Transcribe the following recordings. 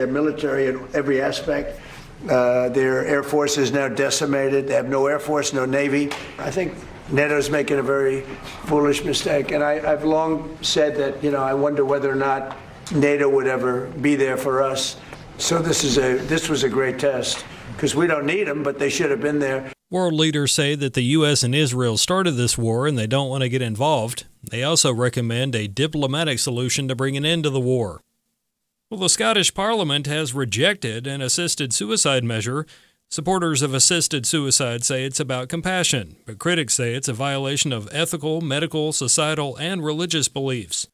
Their military in every aspect. Their Air Force is now decimated. They have no Air Force, no Navy. I think NATO's making a very foolish mistake. And I've long said that, I wonder whether or not NATO would ever be there for us. So this was a great test, because we don't need them, but they should have been there. World leaders say that the U.S. and Israel started this war and they don't want to get involved. They also recommend a diplomatic solution to bring an end to the war. Well, the Scottish Parliament has rejected an assisted suicide measure. Supporters of assisted suicide say it's about compassion, but critics say it's a violation of ethical, medical, societal, and religious beliefs.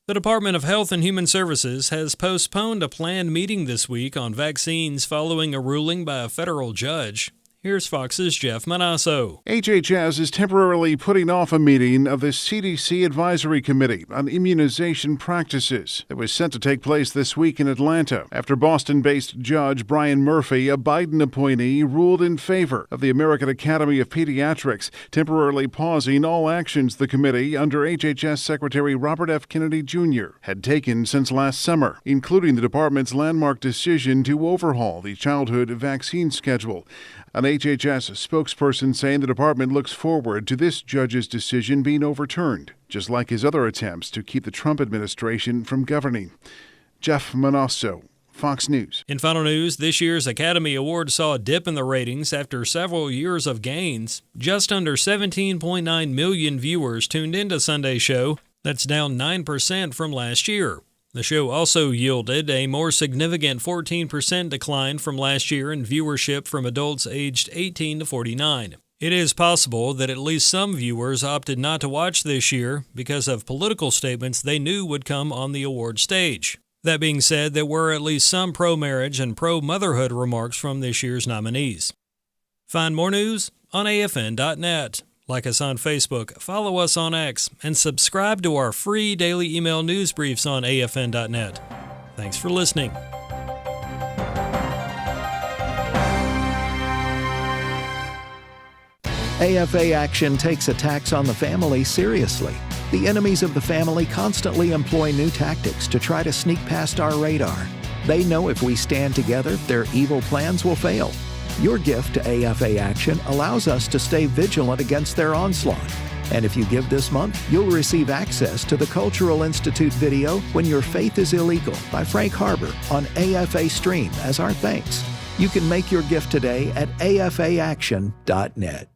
The Department of Health and Human Services has postponed a planned meeting this week on vaccines following a ruling by a federal judge. Here's Fox's Jeff Manasso. HHS is temporarily putting off a meeting of the CDC Advisory Committee on Immunization Practices that was set to take place this week in Atlanta after Boston-based Judge Brian Murphy, a Biden appointee, ruled in favor of the American Academy of Pediatrics, temporarily pausing all actions the committee under HHS Secretary Robert F. Kennedy Jr. had taken since last summer, including the department's landmark decision to overhaul the childhood vaccine schedule. An HHS spokesperson saying the department looks forward to this judge's decision being overturned, just like his other attempts to keep the Trump administration from governing. Jeff Manasso, Fox News. In final news, this year's Academy Award saw a dip in the ratings after several years of gains. Just under 17.9 million viewers tuned into Sunday's show. That's down 9% from last year. The show also yielded a more significant 14% decline from last year in viewership from adults aged 18 to 49. It is possible that at least some viewers opted not to watch this year because of political statements they knew would come on the award stage. That being said, there were at least some pro-marriage and pro-motherhood remarks from this year's nominees. Find more news on AFN.net. Like us on Facebook, follow us on X, and subscribe to our free daily email news briefs on AFN.net. Thanks for listening. AFA Action takes attacks on the family seriously. The enemies of the family constantly employ new tactics to try to sneak past our radar. They know if we stand together, their evil plans will fail. Your gift to AFA Action allows us to stay vigilant against their onslaught. And if you give this month, you'll receive access to the Cultural Institute video When Your Faith is Illegal by Frank Harbor on AFA Stream as our thanks. You can make your gift today at afaaction.net.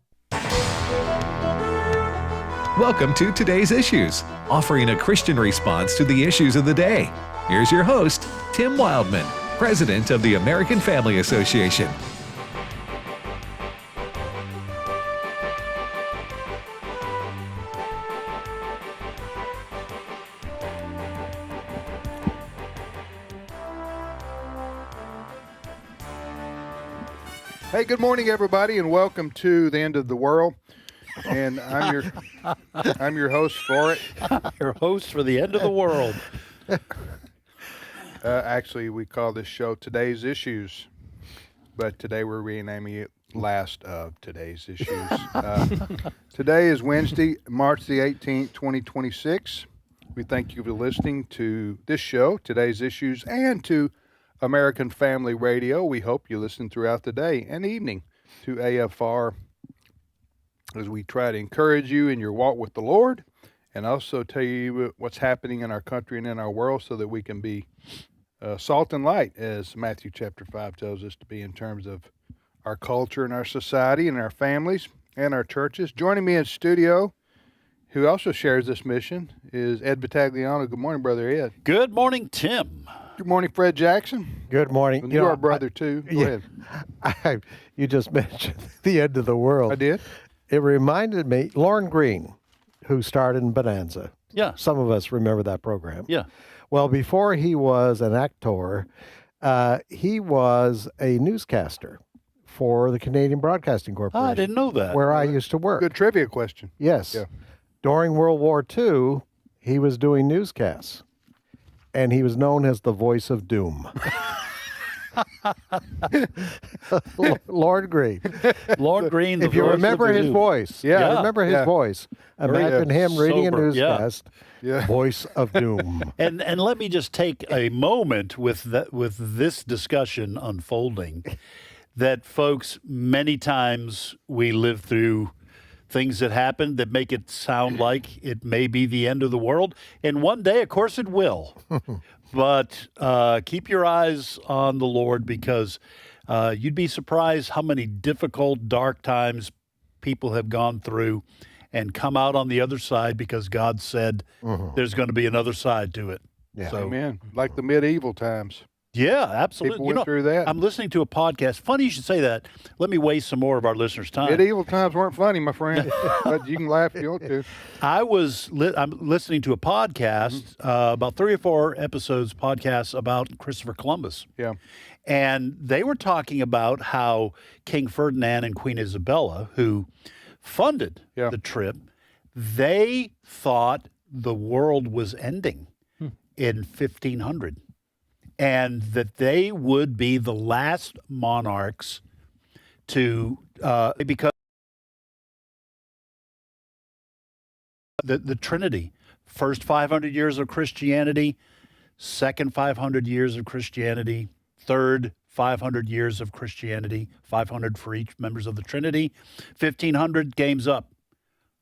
Welcome to Today's Issues, offering a Christian response to the issues of the day. Here's your host, Tim Wildmon, President of the American Family Association. Hey, good morning, everybody, and welcome to the end of the world. And I'm your host for it. Your host for the end of the world. Actually, we call this show Today's Issues, but today we're renaming it Last of Today's Issues. Today is Wednesday, March the 18th, 2026. We thank you for listening to this show, Today's Issues, and to American Family Radio. We hope you listen throughout the day and evening to AFR as we try to encourage you in your walk with the Lord and also tell you what's happening in our country and in our world so that we can be salt and light, as Matthew chapter 5 tells us to be in terms of our culture and our society and our families and our churches. Joining me in studio, who also shares this mission, is Ed Battagliano. Good morning, Brother Ed. Good morning, Tim. Good morning, Fred Jackson. Good morning. And you're our brother, too. Go ahead. You just mentioned the end of the world. I did? It reminded me, Lauren Green, who starred in Bonanza. Yeah. Some of us remember that program. Yeah. Well, before he was an actor, he was a newscaster for the Canadian Broadcasting Corporation. I didn't know that. Where I used to work. Good trivia question. Yes. Yeah. During World War II, he was doing newscasts. And he was known as the voice of doom. Lord Green. Lord Green, the If you voice of remember the his news. voice, Yeah. remember his Yeah. voice. Imagine him reading a sober, yeah. newscast. Yeah. Voice of doom. And let me just take a moment with this discussion unfolding, that folks, many times we live through things that happen that make it sound like it may be the end of the world, and one day, of course, it will. But keep your eyes on the Lord, because you'd be surprised how many difficult, dark times people have gone through and come out on the other side, because God said there's going to be another side to it. Yeah. So, Amen. Like the medieval times. yeah, absolutely. People went through that. I'm listening to a podcast. Funny you should say that. Let me waste some more of our listeners' time. Medieval times weren't funny, my friend. But you can laugh if you want to. I'm listening to a podcast, about 3 or 4 episodes podcasts about Christopher Columbus. Yeah. And they were talking about how King Ferdinand and Queen Isabella, who funded Yeah. the trip, they thought the world was ending in 1500, and that they would be the last monarchs to, because the Trinity, first 500 years of Christianity, second 500 years of Christianity, third 500 years of Christianity, 500 for each members of the Trinity, 1500, game's up.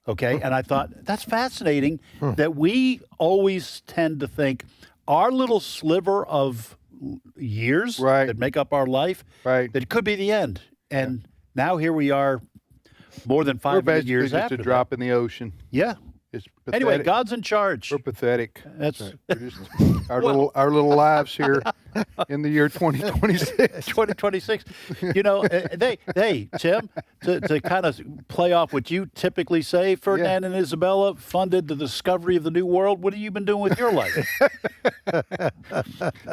Okay, and I thought that's fascinating that we always tend to think our little sliver of years Right. that make up our life, Right. that it could be the end. And now here we are, more than We're 500 basically years just after a that. drop in the ocean. Yeah. It's pathetic. Anyway, God's in charge. We're pathetic. That's We're just our little lives here in the year 2026. 2026. You know, they Tim, to kind of play off what you typically say, Ferdinand and Isabella funded the discovery of the New World. What have you been doing with your life? By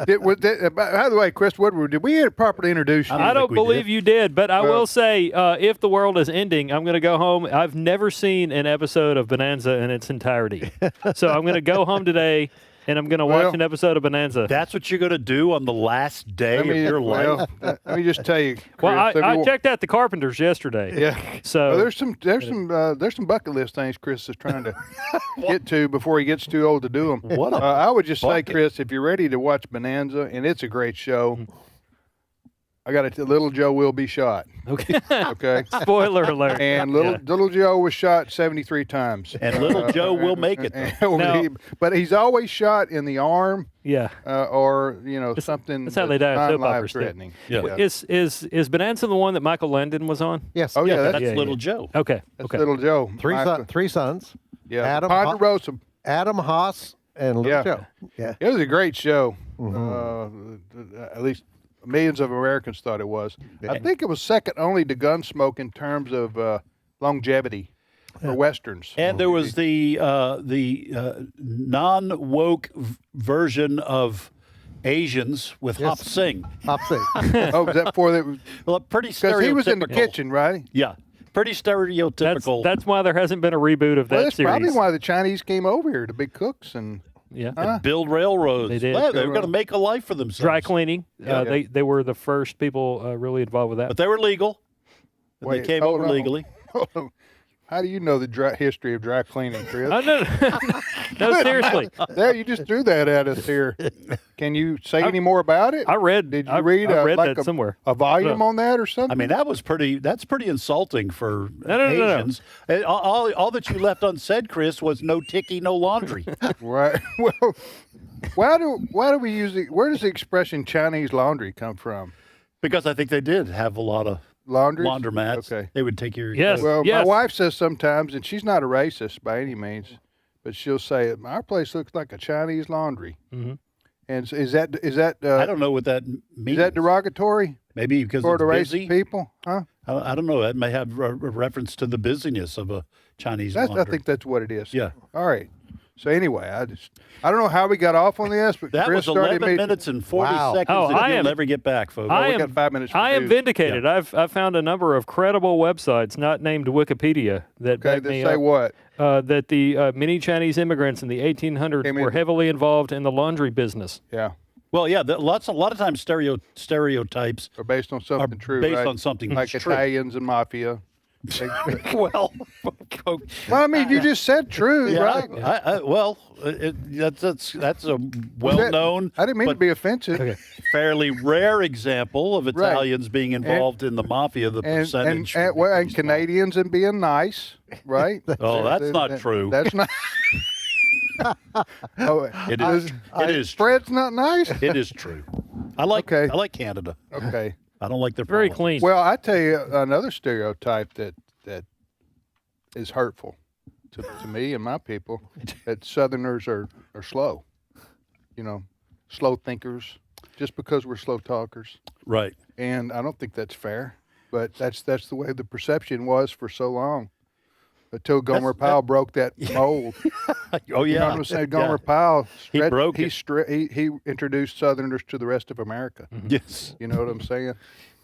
the way, Chris Woodward, did we properly introduce you? I don't we believe did. you did, but I Well- will say, if the world is ending, I'm going to go home. I've never seen an episode of Bonanza in its entirety, so I'm going to go home today and I'm going to watch Well, an episode of Bonanza. That's what you're going to do on the last day of your life? Let me just tell you, Chris, Well, I everyone- checked out the Carpenters yesterday. Yeah. So Well, there's some bucket list things Chris is trying to get to before he gets too old to do them. What a I would just say, bucket. Chris, if you're ready to watch Bonanza, and it's a great show, I got to Little Joe will be shot. okay. Okay. Spoiler alert. And little Joe was shot 73 times. And little Joe will make it, though. Now- But he's always shot in the arm Yeah. or something that's how they die in soap non-life operas, too. threatening. Yeah. Is Bonanza the one that Michael Landon was on? Yes. Oh, yeah, That's yeah, little yeah. Joe. Okay. That's Okay. Little Joe. Three sons. Yeah. Adam, Ponderosa. Adam Haas and Little Yeah. Joe. Yeah. It was a great show. At least millions of Americans thought it was. I think it was second only to Gunsmoke in terms of longevity for westerns. And there was the non-woke version of Asians with Hop Sing. Hop Sing. Oh, was that for the? Well, pretty stereotypical. Because he was in the kitchen, right? Yeah, pretty stereotypical. That's why there hasn't been a reboot of that Well, that's series. probably why the Chinese came over here to be cooks and. Yeah. Build railroads. They did. Yeah, they were going to make a life for themselves. Dry cleaning. Yeah. They were the first people really involved with that. But they were legal. And Wait, they came hold over on. legally. How do you know the history of dry cleaning, Chris? Oh, no, no, seriously. There, you just threw that at us here. Can you say any more about it? I read. Did you I read, I read like that somewhere. a volume No. on that or something? I mean, that's pretty insulting for No. Asians. And all that you left unsaid, Chris, was no ticky, no laundry. Right. Well, why do we use it? Where does the expression Chinese laundry come from? Because I think they did have a lot of Laundry? laundromats. Okay. They would take your Yes. Well, Yes. my wife says sometimes, and she's not a racist by any means, but she'll say, "Our place looks like a Chinese laundry." Mm-hmm. And is that I don't know what that means. is that derogatory Maybe because for it's the busy. racist people? Huh? I don't know. That may have a reference to the busyness of a Chinese I laundry. think that's what it is. Yeah. All right. So anyway, I don't know how we got off on this, but That Chris was started 11 me. minutes and 40 Wow. seconds Oh, that I you'll am- never get back, folks. I we am. got 5 minutes. I am news. vindicated. I've found a number of credible websites, not named Wikipedia, that Okay, back they me say up, what? that the many Chinese immigrants in the 1800s Came in- were heavily involved in the laundry business. Yeah. Well, yeah, a lot of times stereotypes Or based on are something true, based right? on something like true. Italians and mafia. Well, Well, I mean, you just said true, yeah, right? well, that's a well-known. I didn't mean to but be offensive. fairly rare example of Italians being involved in the mafia. The percentage, And Canadians and being nice, right? Oh, that's not true. That's not. Oh, It is. It is. Fred's not nice. It is true. I like. Okay. I like Canada. Okay. I don't like their Very politics. clean. Well, I tell you another stereotype that is hurtful to me and my people, that Southerners are slow. You know, slow thinkers, just because we're slow talkers. Right. And I don't think that's fair, but that's the way the perception was for so long. Until Gomer Pyle broke that mold. Oh You know yeah. what I'm saying? Gomer Pyle, He broke he introduced Southerners to the rest of America. Yes. You know what I'm saying?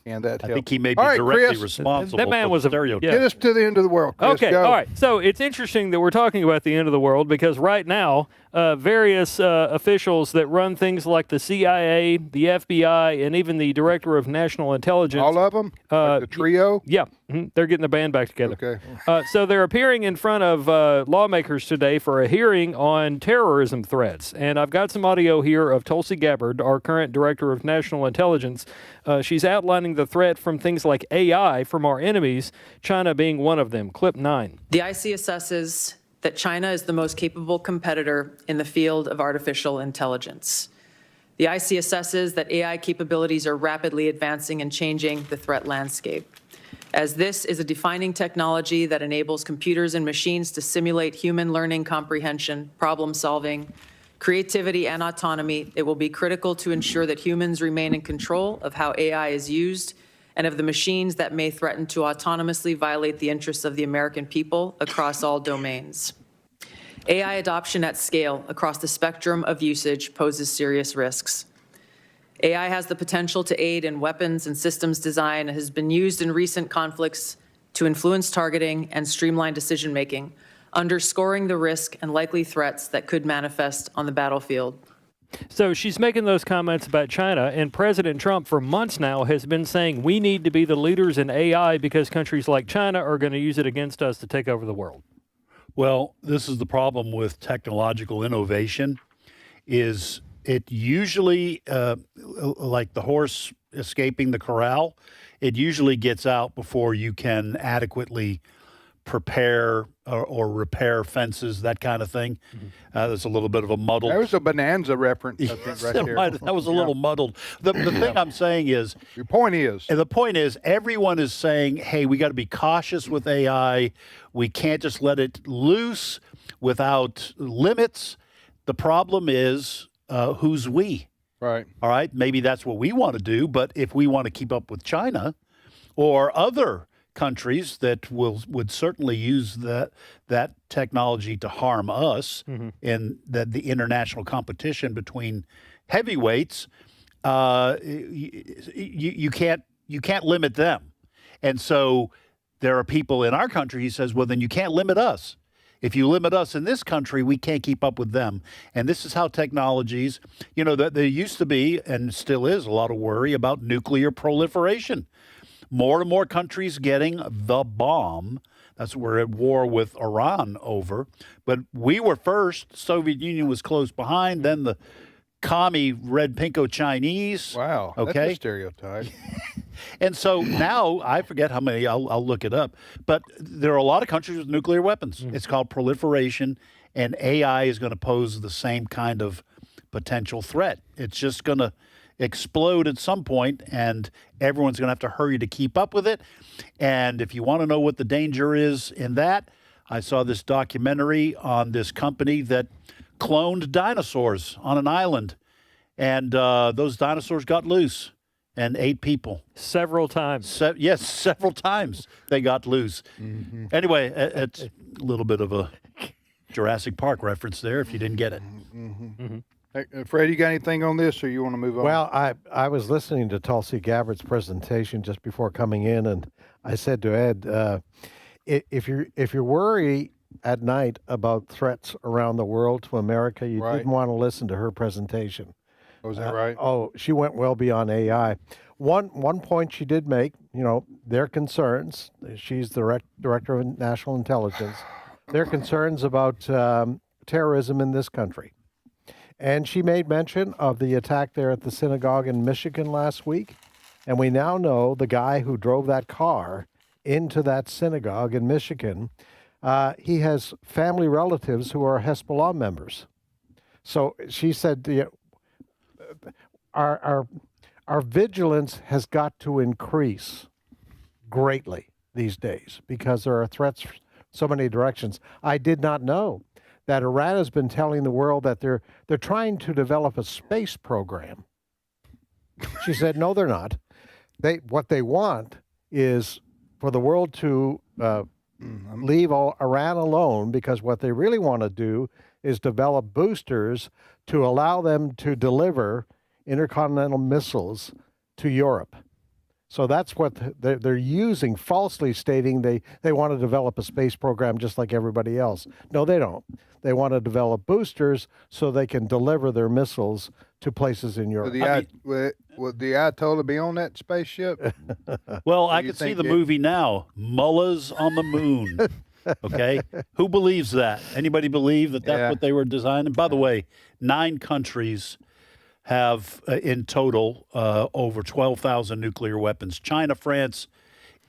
And that I helped. think he may be All right, directly Chris, responsible. That man for was the a- stereotype. yeah. Get us to the end of the world, Chris. Okay, Go. all right. So it's interesting that we're talking about the end of the world because right now, various officials that run things like the CIA, the FBI, and even the Director of National Intelligence. All of them? Like the trio? Yeah, they're getting the band back together. Okay. So they're appearing in front of lawmakers today for a hearing on terrorism threats. And I've got some audio here of Tulsi Gabbard, our current Director of National Intelligence. She's outlining the threat from things like AI from our enemies, China being one of them. Clip 9. The IC assesses that China is the most capable competitor in the field of artificial intelligence. The IC assesses that AI capabilities are rapidly advancing and changing the threat landscape, as this is a defining technology that enables computers and machines to simulate human learning comprehension, problem solving, creativity, and autonomy. It will be critical to ensure that humans remain in control of how AI is used and of the machines that may threaten to autonomously violate the interests of the American people across all domains. AI adoption at scale across the spectrum of usage poses serious risks. AI has the potential to aid in weapons and systems design and has been used in recent conflicts to influence targeting and streamline decision-making, underscoring the risk and likely threats that could manifest on the battlefield. So she's making those comments about China, and President Trump for months now has been saying we need to be the leaders in AI because countries like China are going to use it against us to take over the world. Well, this is the problem with technological innovation, is it usually, like the horse escaping the corral, it usually gets out before you can adequately prepare or repair fences, that kind of thing. There's a little bit of a muddle. That was a Bonanza reference, I think, right there. That was a little muddled. The thing I'm saying is, Your point is, and the point is, everyone is saying, hey, we got to be cautious with AI. We can't just let it loose without limits. The problem is, who's we? right. All right, maybe that's what we want to do, but if we want to keep up with China or other countries that would certainly use that technology to harm us in the international competition between heavyweights, you can't limit them. And so there are people in our country, he says, well, then you can't limit us. If you limit us in this country, we can't keep up with them. And this is how technologies, there used to be and still is a lot of worry about nuclear proliferation. More and more countries getting the bomb. That's what we're at war with Iran over. But we were first. Soviet Union was close behind. Then the commie red pinko Chinese. Wow. Okay. That's a stereotype. And so now I forget how many. I'll look it up. But there are a lot of countries with nuclear weapons. It's called proliferation, and AI is going to pose the same kind of potential threat. It's just going to explode at some point, and everyone's going to have to hurry to keep up with it. And if you want to know what the danger is in that, I saw this documentary on this company that cloned dinosaurs on an island, and those dinosaurs got loose and ate people. Several times. Yes, several times they got loose. Anyway, it's a little bit of a Jurassic Park reference there if you didn't get it. Hey, Fred, you got anything on this, or you want to move on? Well, I was listening to Tulsi Gabbard's presentation just before coming in, and I said to Ed, if you're worried at night about threats around the world to America, you Right. didn't want to listen to her presentation, Was that right? Oh, she went well beyond AI. One point she did make, their concerns. She's the director of national intelligence. Their concerns about terrorism in this country, and she made mention of the attack there at the synagogue in Michigan last week. And we now know the guy who drove that car into that synagogue in Michigan. He has family relatives who are Hezbollah members. So she said, our vigilance has got to increase greatly these days because there are threats from so many directions. I did not know that Iran has been telling the world that they're trying to develop a space program. She said, no, they're not. What they want is for the world to leave Iran alone, because what they really want to do is develop boosters to allow them to deliver intercontinental missiles to Europe. So that's what they're using, falsely stating they want to develop a space program just like everybody else. No, they don't. They want to develop boosters so they can deliver their missiles to places in Europe. Would the Ayatollah be on that spaceship? Well, I could see the movie now, Mullahs on the Moon. Okay? Who believes that? Anybody believe that that's what they were designing? By the way, 9 countries have in total over 12,000 nuclear weapons. China, France,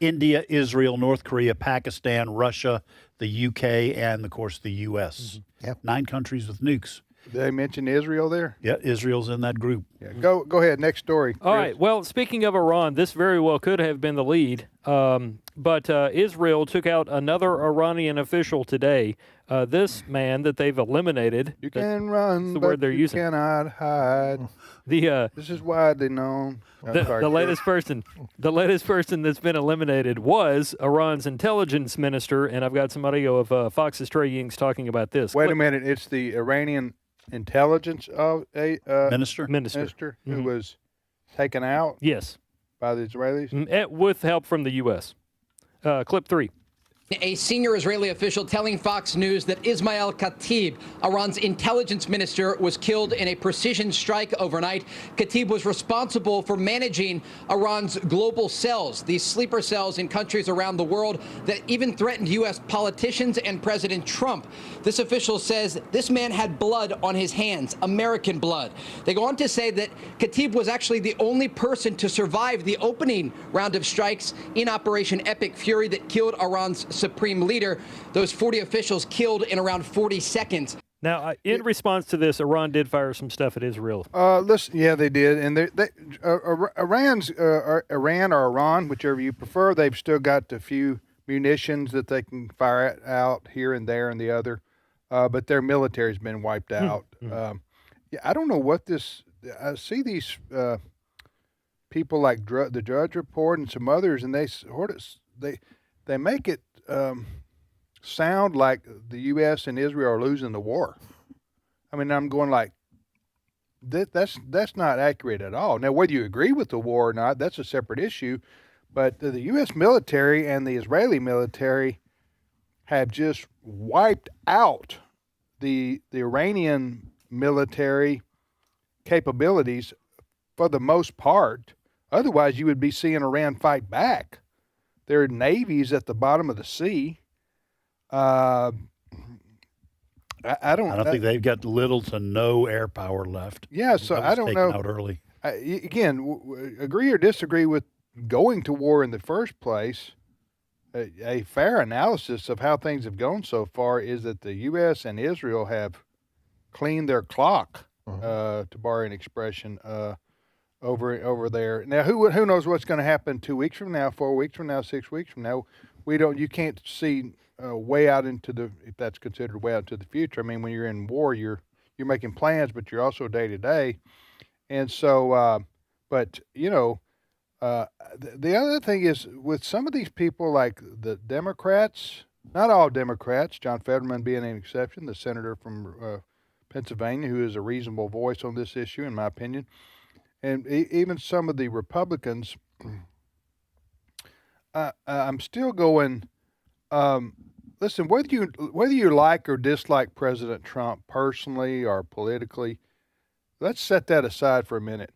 India, Israel, North Korea, Pakistan, Russia, the UK, and, of course, the U.S. Mm-hmm. Yep. 9 countries with nukes. Did they mention Israel there? Yeah, Israel's in that group. Yeah. Go ahead. Next story. All right. Well, speaking of Iran, this very well could have been the lead. But Israel took out another Iranian official today. This man that they've eliminated. You can run, the but word they're you using. cannot hide. This is widely known. The latest person that's been eliminated was Iran's intelligence minister, and I've got some audio of Fox's Trey Yings talking about this. Wait a minute. It's the Iranian intelligence minister who was taken out. Yes. By the Israelis? With help from the U.S. Clip 3. A senior Israeli official telling Fox News that Ismail Khatib, Iran's intelligence minister, was killed in a precision strike overnight. Khatib was responsible for managing Iran's global cells, these sleeper cells in countries around the world that even threatened U.S. politicians and President Trump. This official says this man had blood on his hands, American blood. They go on to say that Khatib was actually the only person to survive the opening round of strikes in Operation Epic Fury that killed Iran's supreme leader. Those 40 officials killed in around 40 seconds. Now, in response to this, Iran did fire some stuff at Israel. Listen, yeah, they did, and Iran or Iran, whichever you prefer, they've still got a few munitions that they can fire out here and there and the other, but their military's been wiped out. I don't know what this. I see these people like the Judge Report and some others, and they make it sound like the U.S. and Israel are losing the war. I mean, I'm going like, that's not accurate at all. Now, whether you agree with the war or not, that's a separate issue. But the U.S. military and the Israeli military have just wiped out the Iranian military capabilities for the most part. Otherwise, you would be seeing Iran fight back. Their navy's at the bottom of the sea. I don't think they've got little to no air power left. Yeah, so I don't know. Out early. Again, agree or disagree with going to war in the first place. A fair analysis of how things have gone so far is that the U.S. and Israel have cleaned their clock, to borrow an expression, over there. Now, who knows what's going to happen 2 weeks from now, 4 weeks from now, 6 weeks from now? You can't see way out into if that's considered way out into the future. I mean, when you're in war, you're making plans, but you're also day to day. And so, the other thing is with some of these people, like the Democrats, not all Democrats, John Fetterman being an exception, the senator from Pennsylvania, who is a reasonable voice on this issue, in my opinion. And even some of the Republicans, I'm still going. Listen, whether you like or dislike President Trump personally or politically, let's set that aside for a minute.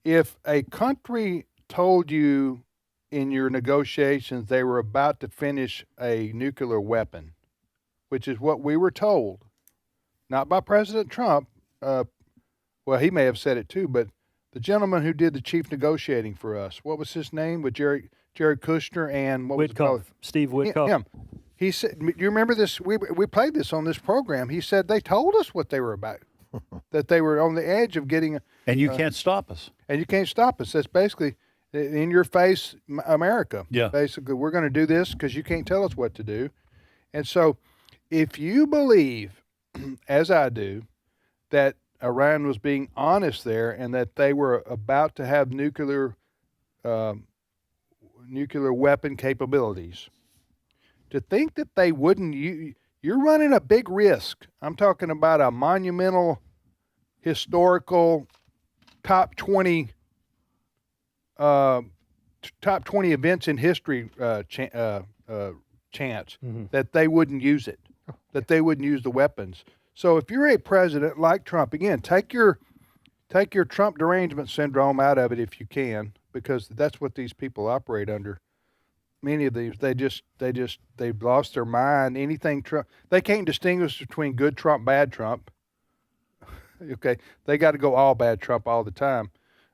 If a country told you in your negotiations they were about to finish a nuclear weapon, which is what we were told, not by President Trump, well, he may have said it too, but the gentleman who did the chief negotiating for us, what was his name? With Jared Kushner and what was it called? Steve Witkoff. Him. He said, you remember this? We played this on this program. He said they told us what they were about, that they were on the edge of getting. And you can't stop us. And you can't stop us. That's basically in your face, America. Yeah. Basically, we're going to do this because you can't tell us what to do. And so, if you believe, as I do, that Iran was being honest there and that they were about to have nuclear weapon capabilities, to think that they wouldn't, you're running a big risk. I'm talking about a monumental, historical, top 20 events in history chance that they wouldn't use it, that they wouldn't use the weapons. So if you're a president like Trump, again, take your Trump derangement syndrome out of it if you can, because that's what these people operate under. Many of these, they've lost their mind. Anything Trump, they can't distinguish between good Trump, bad Trump. Okay, they got to go all bad Trump all the time,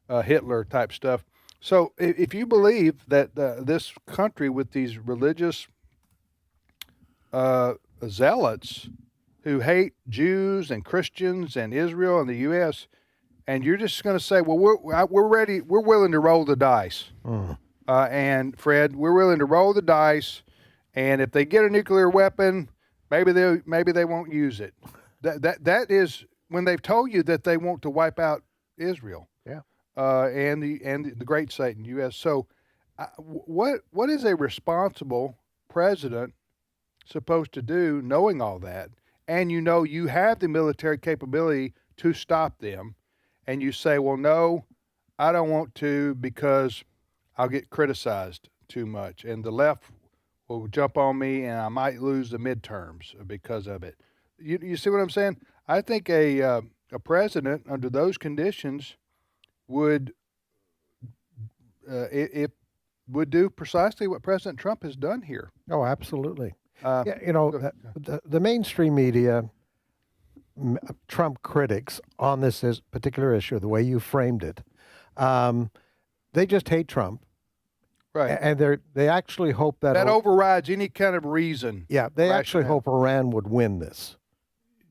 Hitler type stuff. So if you believe that this country with these religious zealots who hate Jews and Christians and Israel and the U.S., and you're just going to say, well, we're ready, we're willing to roll the dice. And Fred, we're willing to roll the dice, and if they get a nuclear weapon, maybe they won't use it. That is when they've told you that they want to wipe out Israel. Yeah. And the great Satan, U.S. So, what is a responsible president supposed to do, knowing all that, and you have the military capability to stop them, and you say, well, no, I don't want to because I'll get criticized too much, and the left will jump on me, and I might lose the midterms because of it. You see what I'm saying? I think a president under those conditions would would do precisely what President Trump has done here. Oh, absolutely. The mainstream media, Trump critics on this particular issue, the way you framed it, they just hate Trump. Right. And they actually hope that overrides any kind of reason. Yeah, they actually hope Iran would win this.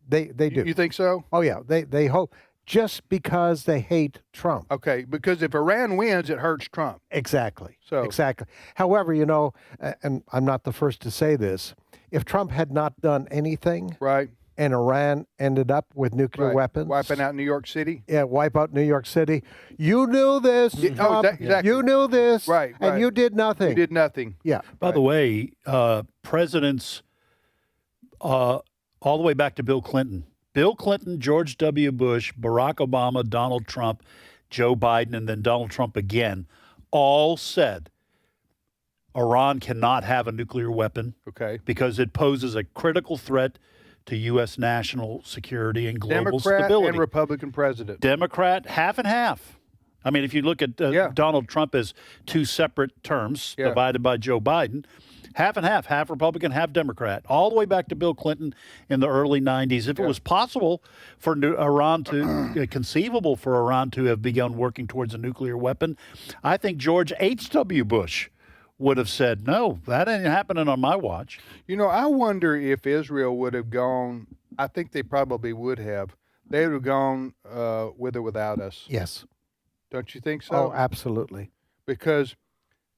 They do. You think so? Oh, yeah. They hope, just because they hate Trump. Okay, because if Iran wins, it hurts Trump. Exactly. So exactly. However, and I'm not the first to say this, if Trump had not done anything, right, and Iran ended up with nuclear weapons, wiping out New York City. Yeah, wipe out New York City. You knew this. Trump. Exactly. You knew this. Right. And you did nothing. You did nothing. Yeah. By the way, presidents, all the way back to Bill Clinton, George W. Bush, Barack Obama, Donald Trump, Joe Biden, and then Donald Trump again, all said Iran cannot have a nuclear weapon because it poses a critical threat to U.S. national security and global Democrat stability. And Republican president. Democrat, half and half. I mean, if you look at Donald Trump as two separate terms divided by Joe Biden, half and half Republican, half Democrat, all the way back to Bill Clinton in the early 90s. If it was possible for Iran to, conceivable for Iran to have begun working towards a nuclear weapon, I think George H.W. Bush would have said, no, that ain't happening on my watch. I wonder if Israel would have gone, I think they probably would have. They would have gone with or without us. Yes. Don't you think so? Oh, absolutely. Because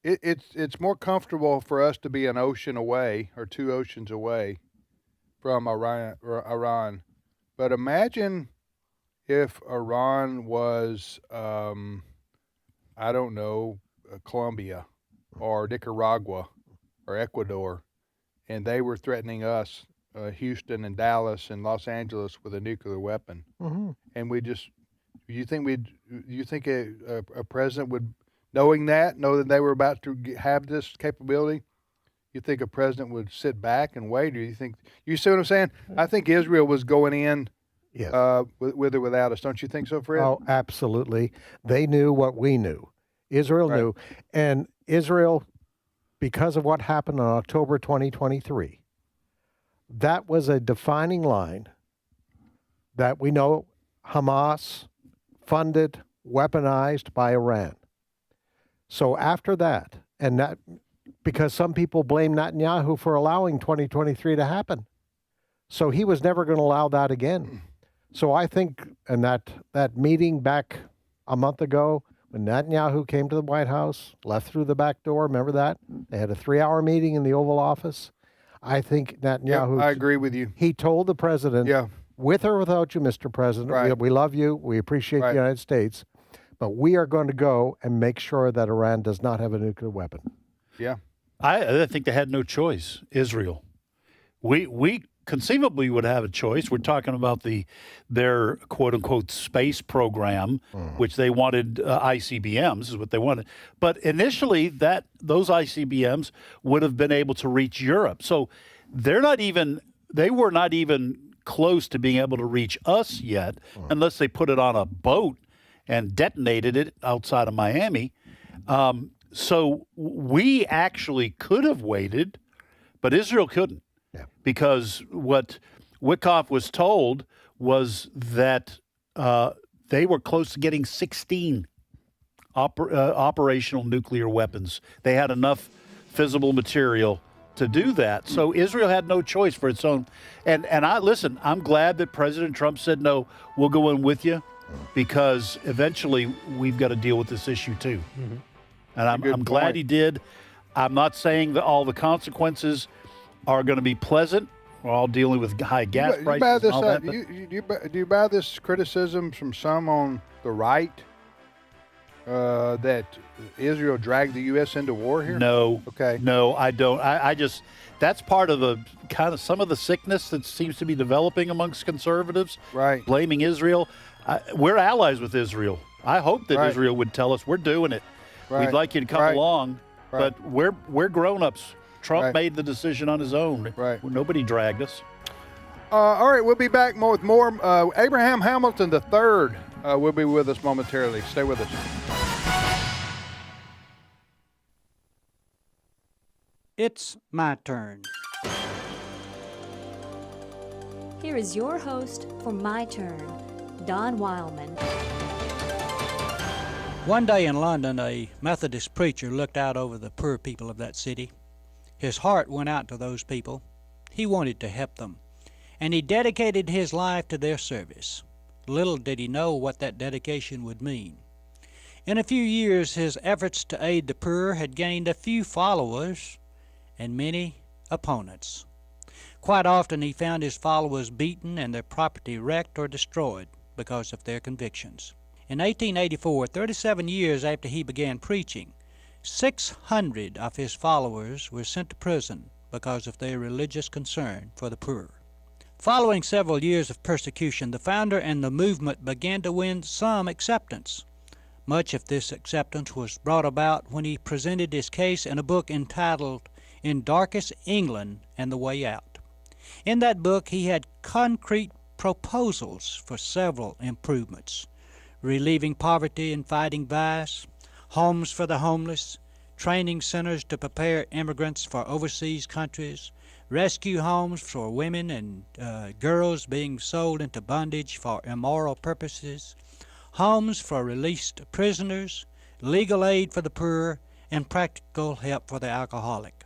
it's more comfortable for us to be an ocean away or 2 oceans away from Iran. But imagine if Iran was, I don't know, Colombia or Nicaragua or Ecuador, and they were threatening us, Houston and Dallas and Los Angeles, with a nuclear weapon. Mm-hmm. And you think a president would, know that they were about to have this capability, you think a president would sit back and wait, or you see what I'm saying? I think Israel was going in Yes. With or without us. Don't you think so, Fred? Oh, absolutely. They knew what we knew. Israel knew. And Israel, because of what happened on October 2023, that was a defining line that we know Hamas funded, weaponized by Iran. So after that, and that, because some people blame Netanyahu for allowing 2023 to happen. So he was never going to allow that again. So I think, and that meeting back a month ago, when Netanyahu came to the White House, left through the back door, remember that? They had a 3-hour meeting in the Oval Office. I think Netanyahu... I agree with you. He told the president, with or without you, Mr. President, we love you, we appreciate the United States, but we are going to go and make sure that Iran does not have a nuclear weapon. Yeah. I think they had no choice, Israel. We conceivably would have a choice. We're talking about their quote-unquote space program, which they wanted ICBMs, is what they wanted. But initially, those ICBMs would have been able to reach Europe. So they were not even close to being able to reach us yet, unless they put it on a boat and detonated it outside of Miami. So we actually could have waited, but Israel couldn't. Because what Wickoff was told was that they were close to getting 16 operational nuclear weapons. They had enough fissile material to do that. So Israel had no choice for its own. And I'm glad that President Trump said, no, we'll go in with you, because eventually we've got to deal with this issue too. And I'm glad he did. I'm not saying that all the consequences are going to be pleasant. We're all dealing with high gas prices and all that. Do you buy this criticism from some on the right that Israel dragged the U.S. into war here? No. Okay. No, I don't. I just, that's part of the kind of some of the sickness that seems to be developing amongst conservatives. Right. Blaming Israel. We're allies with Israel. I hope that Israel would tell us, we're doing it. We'd like you to come along, but we're grown-ups. Trump made the decision on his own. Nobody dragged us. All right, we'll be back with more. Abraham Hamilton III will be with us momentarily. Stay with us. It's my turn. Here is your host for My Turn, Don Wildmon. One day in London, a Methodist preacher looked out over the poor people of that city. His heart went out to those people. He wanted to help them, and he dedicated his life to their service. Little did he know what that dedication would mean. In a few years, his efforts to aid the poor had gained a few followers and many opponents. Quite often he found his followers beaten and their property wrecked or destroyed because of their convictions. In 1884, 37 years after he began preaching, 600 of his followers were sent to prison because of their religious concern for the poor. Following several years of persecution, the founder and the movement began to win some acceptance. Much of this acceptance was brought about when he presented his case in a book entitled In Darkest England and the Way Out. In that book, he had concrete proposals for several improvements: relieving poverty and fighting vice, homes for the homeless, training centers to prepare immigrants for overseas countries, rescue homes for women and girls being sold into bondage for immoral purposes, homes for released prisoners, legal aid for the poor, and practical help for the alcoholic.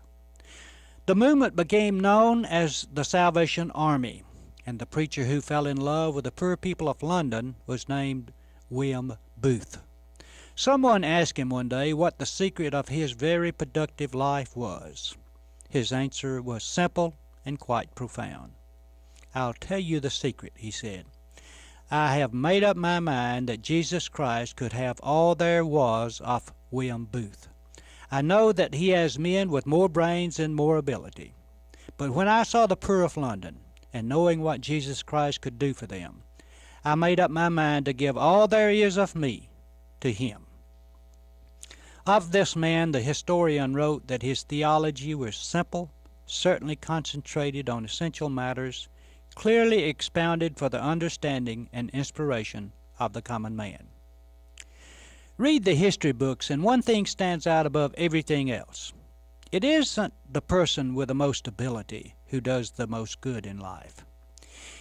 The movement became known as the Salvation Army, and the preacher who fell in love with the poor people of London was named William Booth. Someone asked him one day what the secret of his very productive life was. His answer was simple and quite profound. "I'll tell you the secret," he said. "I have made up my mind that Jesus Christ could have all there was of William Booth. I know that he has men with more brains and more ability. But when I saw the poor of London, and knowing what Jesus Christ could do for them, I made up my mind to give all there is of me to him." Of this man, the historian wrote that his theology was simple, certainly concentrated on essential matters, clearly expounded for the understanding and inspiration of the common man. Read the history books, and one thing stands out above everything else. It isn't the person with the most ability who does the most good in life.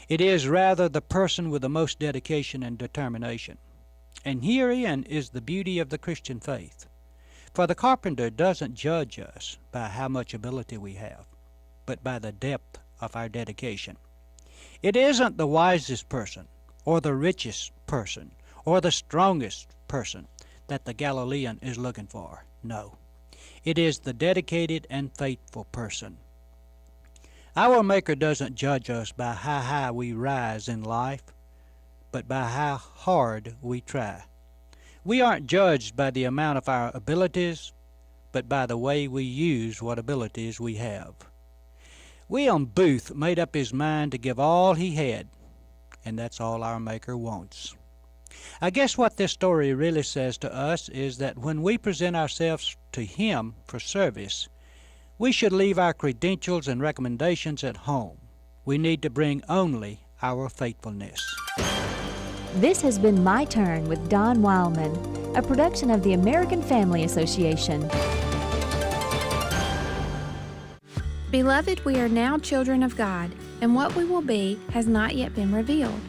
It is rather the person with the most dedication and determination. And herein is the beauty of the Christian faith. For the carpenter doesn't judge us by how much ability we have, but by the depth of our dedication. It isn't the wisest person, or the richest person, or the strongest person that the Galilean is looking for. No. It is the dedicated and faithful person. Our Maker doesn't judge us by how high we rise in life, but by how hard we try. We aren't judged by the amount of our abilities, but by the way we use what abilities we have. William Booth made up his mind to give all he had, and that's all our Maker wants. I guess what this story really says to us is that when we present ourselves to Him for service, we should leave our credentials and recommendations at home. We need to bring only our faithfulness. This has been My Turn with Don Wildmon, a production of the American Family Association. Beloved, we are now children of God, and what we will be has not yet been revealed.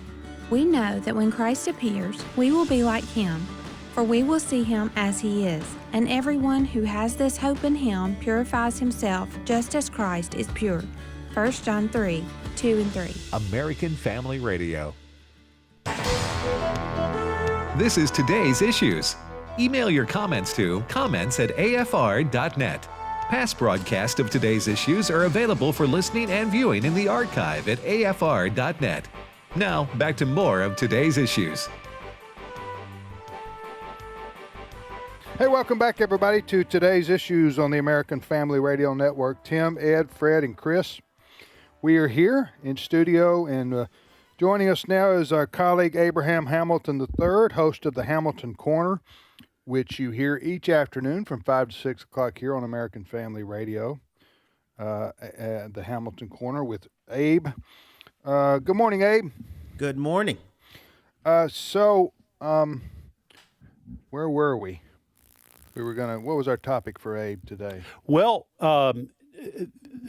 We know that when Christ appears, we will be like Him, for we will see Him as He is, and everyone who has this hope in Him purifies himself just as Christ is pure. 1 John 3, 2 and 3. American Family Radio. This is Today's Issues. Email your comments to comments@afr.net. Past broadcasts of Today's Issues are available for listening and viewing in the archive at afr.net. Now, back to more of Today's Issues. Hey, welcome back, everybody, to Today's Issues on the American Family Radio Network. Tim, Ed, Fred, and Chris. We are here in studio, and joining us now is our colleague Abraham Hamilton III, host of the Hamilton Corner, which you hear each afternoon from 5 to 6 o'clock here on American Family Radio. The Hamilton Corner with Abe. Good morning, Abe. Good morning. Where were we? What was our topic for Abe today? Well, I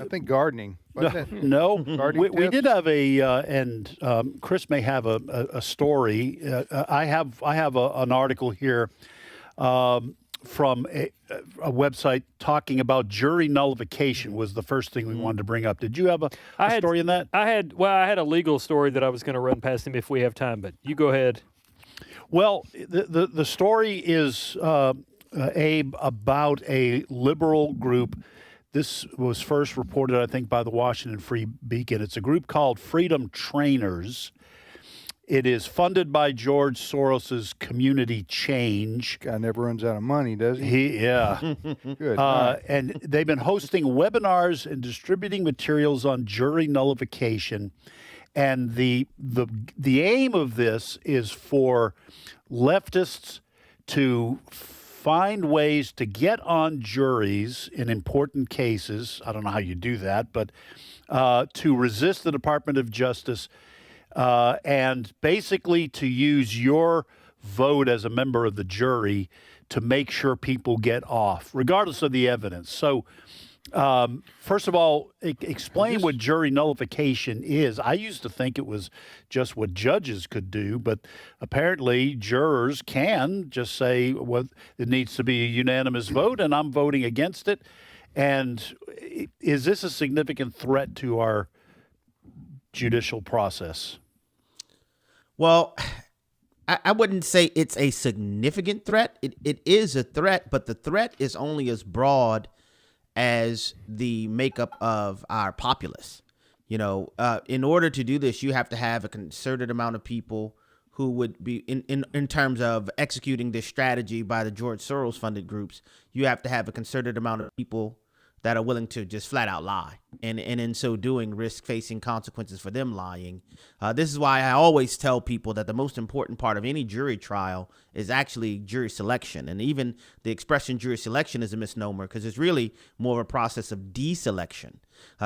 think gardening. No, Gardening we tips? did have and Chris may have a story. I have an article here from a website talking about jury nullification was the first thing we wanted to bring up. Did you have a story in that? I had a legal story that I was going to run past him if we have time, but you go ahead. Well, the story is, Abe, about a liberal group. This was first reported, I think, by the Washington Free Beacon. It's a group called Freedom Trainers. It is funded by George Soros's Community Change. Guy never runs out of money, does he? Yeah. Good. Right. And they've been hosting webinars and distributing materials on jury nullification. And the aim of this is for leftists to find ways to get on juries in important cases. I don't know how you do that, but to resist the Department of Justice and basically to use your vote as a member of the jury to make sure people get off, regardless of the evidence. So, first of all, explain what jury nullification is. I used to think it was just what judges could do, but apparently jurors can just say, well, it needs to be a unanimous vote, and I'm voting against it. And is this a significant threat to our judicial process? Well, I wouldn't say it's a significant threat. It is a threat, but the threat is only as broad as the makeup of our populace. You know, in order to do this, you have to have a concerted amount of people who would be in terms of executing this strategy by the George Soros funded groups. You have to have a concerted amount of people that are willing to just flat out lie, and in so doing risk facing consequences for them lying. This is why I always tell people that the most important part of any jury trial is actually jury selection. And even the expression jury selection is a misnomer, because it's really more of a process of deselection.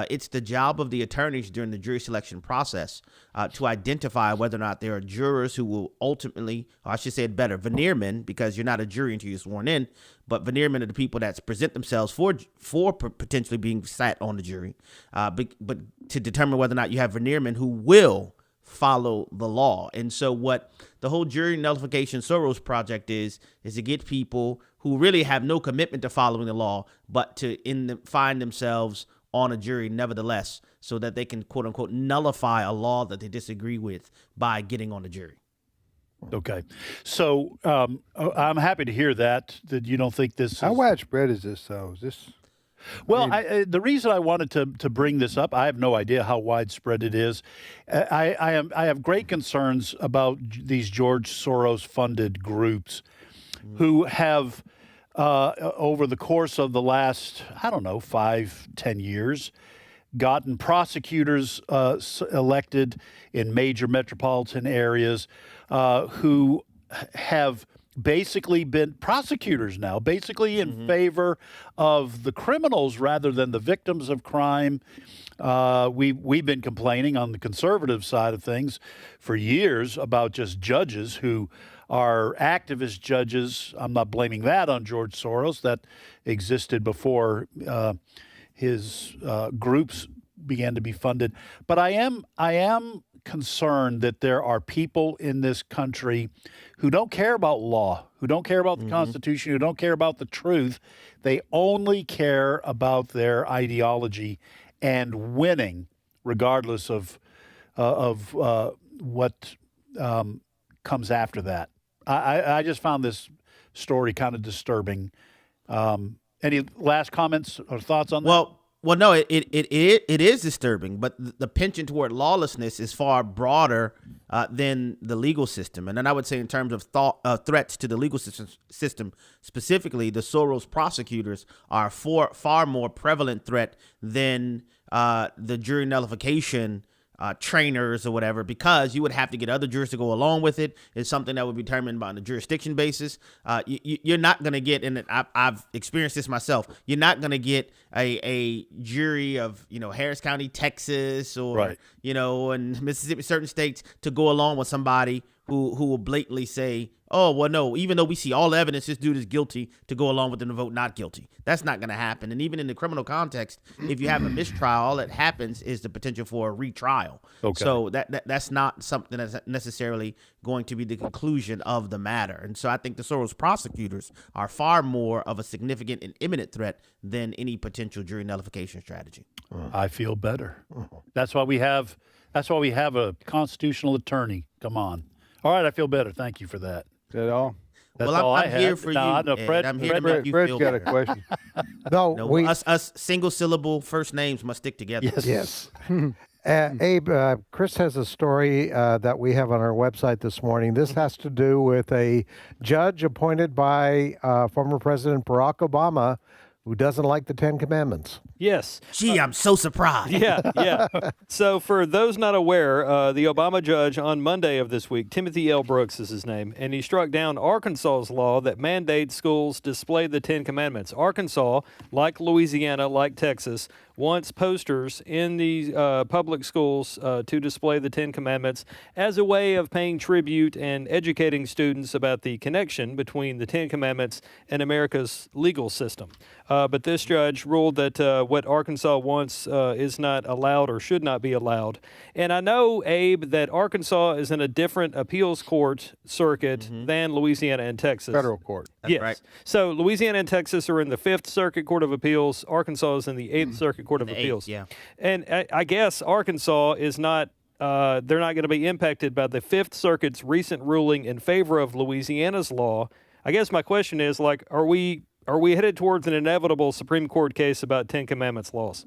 It's the job of the attorneys during the jury selection process to identify whether or not there are jurors who will ultimately, or I should say it better, veneer men, because you're not a jury until you're sworn in, but veneer men are the people that present themselves for potentially being sat on the jury, but to determine whether or not you have veneer men who will follow the law. And so what the whole jury nullification Soros project is to get people who really have no commitment to following the law, but to find themselves on a jury nevertheless, so that they can, quote unquote, nullify a law that they disagree with by getting on the jury. Okay. So I'm happy to hear that you don't think this is... How widespread is this, though? Is this... Well, the reason I wanted to bring this up, I have no idea how widespread it is. I have great concerns about these George Soros-funded groups who have, over the course of the last, 5-10 years, gotten prosecutors elected in major metropolitan areas who have basically been prosecutors now, basically in favor of the criminals rather than the victims of crime. We've been complaining on the conservative side of things for years about just judges who are activist judges. I'm not blaming that on George Soros. That existed before his groups began to be funded. But I am concerned that there are people in this country who don't care about law, who don't care about the Constitution, who don't care about the truth. They only care about their ideology and winning, regardless of what comes after that. I just found this story kind of disturbing. Any last comments or thoughts on that? Well, no, it is disturbing, but the penchant toward lawlessness is far broader than the legal system. And then I would say, in terms of threats to the legal system specifically, the Soros prosecutors are far more prevalent threat than the jury nullification trainers or whatever, because you would have to get other jurors to go along with it. It's something that would be determined on a jurisdiction basis. You're not going to get, and I've experienced this myself, you're not going to get a jury of, Harris County, Texas, or, and Mississippi, certain states, to go along with somebody who will blatantly say, oh, well, no, even though we see all the evidence, this dude is guilty, to go along with them to vote not guilty. That's not going to happen. And even in the criminal context, if you have a mistrial, all that happens is the potential for a retrial. Okay. So that's not something that's necessarily going to be the conclusion of the matter. And so I think the Soros prosecutors are far more of a significant and imminent threat than any potential jury nullification strategy. I feel better. That's why we have a constitutional attorney. Come on. All right, I feel better. Thank you for that. Is that all? That's well, all I'm I have. here for you. Fred, I'm here to make you Fred's feel got better. a question. Us single syllable first names must stick together. Yes. Abe, Chris has a story that we have on our website this morning. This has to do with a judge appointed by former President Barack Obama who doesn't like the Ten Commandments. Yes. Gee, I'm so surprised. Yeah. So for those not aware, the Obama judge on Monday of this week, Timothy L. Brooks is his name, and he struck down Arkansas's law that mandates schools display the Ten Commandments. Arkansas, like Louisiana, like Texas, wants posters in the public schools to display the Ten Commandments as a way of paying tribute and educating students about the connection between the Ten Commandments and America's legal system. But this judge ruled that what Arkansas wants is not allowed or should not be allowed. And I know, Abe, that Arkansas is in a different appeals court circuit than Louisiana and Texas. Federal court. Yes. Right. So Louisiana and Texas are in the 5th Circuit Court of Appeals. Arkansas is in the 8th Circuit Court of Appeals. Yeah. And I guess Arkansas is not, they're not going to be impacted by the 5th Circuit's recent ruling in favor of Louisiana's law. I guess my question is, are we headed towards an inevitable Supreme Court case about Ten Commandments laws?